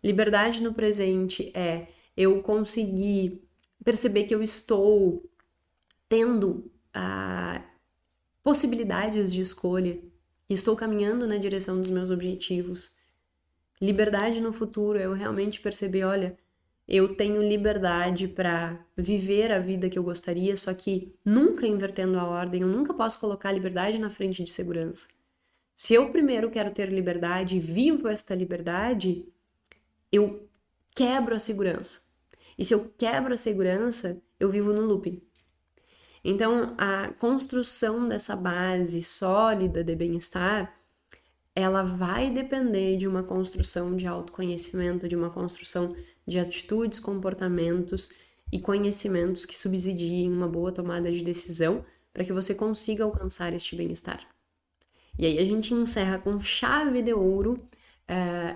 [SPEAKER 1] Liberdade no presente é eu conseguir perceber que eu estou tendo possibilidades de escolha e estou caminhando na direção dos meus objetivos. Liberdade no futuro, eu realmente perceber, olha, eu tenho liberdade para viver a vida que eu gostaria, só que nunca invertendo a ordem, eu nunca posso colocar a liberdade na frente de segurança. Se eu primeiro quero ter liberdade e vivo esta liberdade, eu quebro a segurança. E se eu quebro a segurança, eu vivo no looping. Então, a construção dessa base sólida de bem-estar, ela vai depender de uma construção de autoconhecimento, de uma construção de atitudes, comportamentos e conhecimentos que subsidiem uma boa tomada de decisão para que você consiga alcançar este bem-estar. E aí a gente encerra com chave de ouro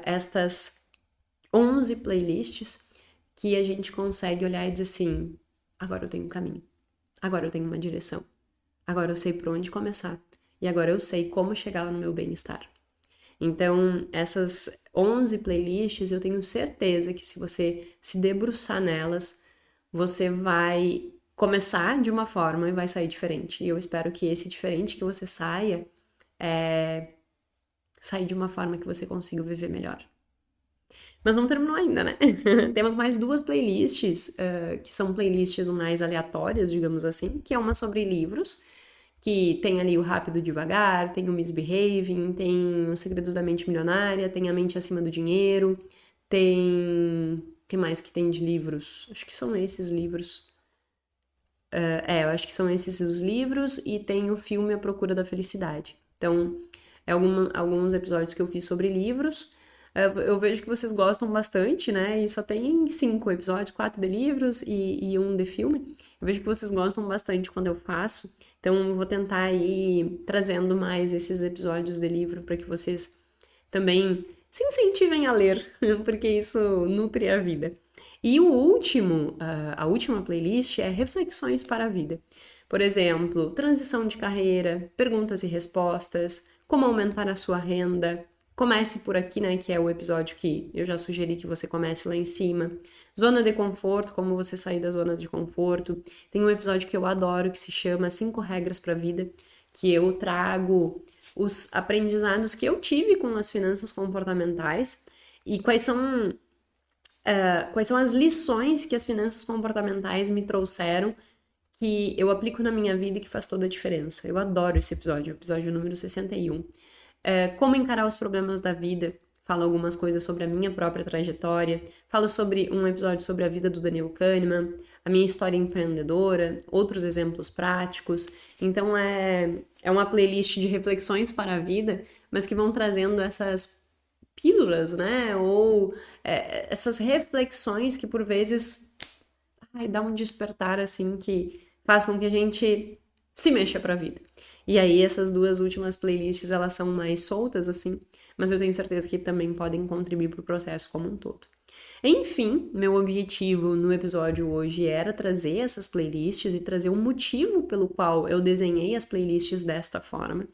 [SPEAKER 1] estas 11 playlists que a gente consegue olhar e dizer assim, agora eu tenho um caminho, agora eu tenho uma direção, agora eu sei por onde começar e agora eu sei como chegar lá no meu bem-estar. Então, essas 11 playlists, eu tenho certeza que se você se debruçar nelas, você vai começar de uma forma e vai sair diferente. E eu espero que esse diferente que você saia, sair de uma forma que você consiga viver melhor. Mas não terminou ainda, né? Temos mais 2 playlists, que são playlists mais aleatórias, digamos assim, que é uma sobre livros, que tem ali o Rápido Devagar, tem o Misbehaving, tem os Segredos da Mente Milionária, tem a Mente Acima do Dinheiro, tem... O que mais que tem de livros? Acho que são esses livros. Eu acho que são esses os livros e tem o filme A Procura da Felicidade. Então, alguns episódios que eu fiz sobre livros. Eu vejo que vocês gostam bastante, né? E só tem 5 episódios, 4 de livros e 1 de filme. Eu vejo que vocês gostam bastante quando eu faço. Então, eu vou tentar ir trazendo mais esses episódios de livro para que vocês também se incentivem a ler, porque isso nutre a vida. E a última playlist é Reflexões para a Vida. Por exemplo, transição de carreira, perguntas e respostas, como aumentar a sua renda. Comece por aqui, né, que é o episódio que eu já sugeri que você comece lá em cima. Zona de conforto, como você sair das zonas de conforto. Tem um episódio que eu adoro que se chama 5 regras para a vida, que eu trago os aprendizados que eu tive com as finanças comportamentais e quais são as lições que as finanças comportamentais me trouxeram que eu aplico na minha vida e que faz toda a diferença. Eu adoro esse episódio, o episódio número 61. Como encarar os problemas da vida, falo algumas coisas sobre a minha própria trajetória, falo sobre um episódio sobre a vida do Daniel Kahneman, a minha história empreendedora, outros exemplos práticos. Então é uma playlist de reflexões para a vida, mas que vão trazendo essas pílulas, né? Ou essas reflexões que por vezes dá um despertar assim que faz com que a gente se mexa para a vida. E aí essas 2 últimas playlists, elas são mais soltas, assim, mas eu tenho certeza que também podem contribuir para o processo como um todo. Enfim, meu objetivo no episódio hoje era trazer essas playlists e trazer um motivo pelo qual eu desenhei as playlists desta forma.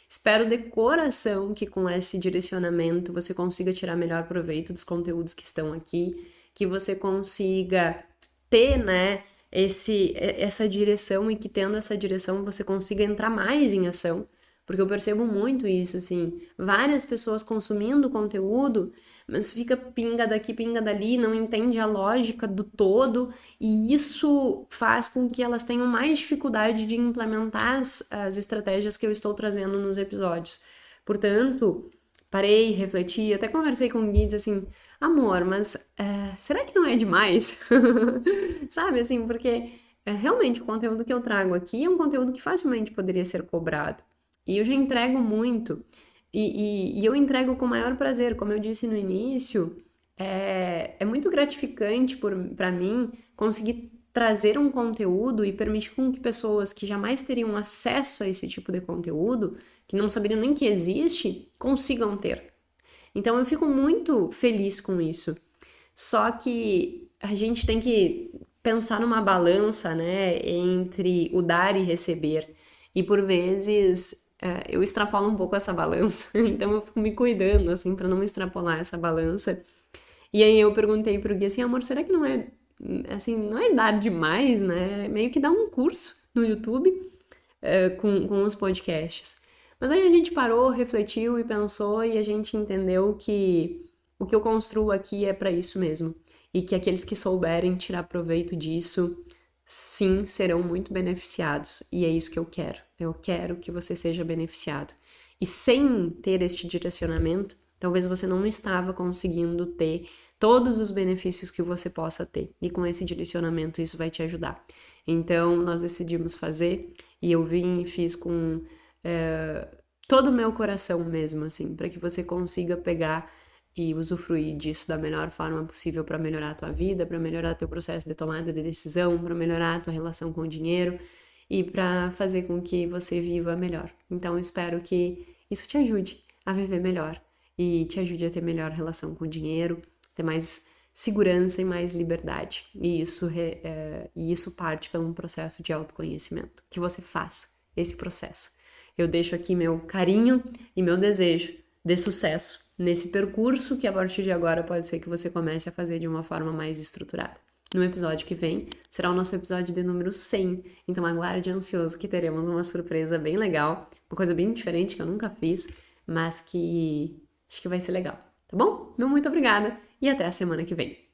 [SPEAKER 1] Espero de coração que com esse direcionamento você consiga tirar melhor proveito dos conteúdos que estão aqui, que você consiga ter, né, essa direção e que tendo essa direção você consiga entrar mais em ação, porque eu percebo muito isso, assim, várias pessoas consumindo conteúdo, mas fica pinga daqui, pinga dali, não entende a lógica do todo, e isso faz com que elas tenham mais dificuldade de implementar as estratégias que eu estou trazendo nos episódios. Portanto, parei, refleti, até conversei com o Gui, disse assim, amor, mas será que não é demais? Sabe, assim, porque realmente o conteúdo que eu trago aqui é um conteúdo que facilmente poderia ser cobrado. E eu já entrego muito. E eu entrego com o maior prazer. Como eu disse no início, é muito gratificante para mim conseguir trazer um conteúdo e permitir com que pessoas que jamais teriam acesso a esse tipo de conteúdo, que não saberiam nem que existe, consigam ter. Então eu fico muito feliz com isso. Só que a gente tem que pensar numa balança, né, entre o dar e receber. E por vezes eu extrapolo um pouco essa balança, então eu fico me cuidando, assim, para não extrapolar essa balança. E aí eu perguntei pro Gui assim, amor, será que não é, assim, não é dar demais, né? Meio que dar um curso no YouTube com os podcasts. Mas aí a gente parou, refletiu e pensou e a gente entendeu que o que eu construo aqui é para isso mesmo. E que aqueles que souberem tirar proveito disso, sim, serão muito beneficiados. E é isso que eu quero. Eu quero que você seja beneficiado. E sem ter este direcionamento, talvez você não estava conseguindo ter todos os benefícios que você possa ter. E com esse direcionamento, isso vai te ajudar. Então, nós decidimos fazer e eu vim e fiz com todo o meu coração mesmo, assim, para que você consiga pegar e usufruir disso da melhor forma possível para melhorar a tua vida, para melhorar teu processo de tomada de decisão, para melhorar a tua relação com o dinheiro e para fazer com que você viva melhor. Então, espero que isso te ajude a viver melhor e te ajude a ter melhor relação com o dinheiro, ter mais segurança e mais liberdade. E isso parte pelo processo de autoconhecimento, que você faça esse processo. Eu deixo aqui meu carinho e meu desejo de sucesso nesse percurso que a partir de agora pode ser que você comece a fazer de uma forma mais estruturada. No episódio que vem será o nosso episódio de número 100, então aguarde ansioso que teremos uma surpresa bem legal, uma coisa bem diferente que eu nunca fiz, mas que acho que vai ser legal, tá bom? Meu muito obrigada e até a semana que vem.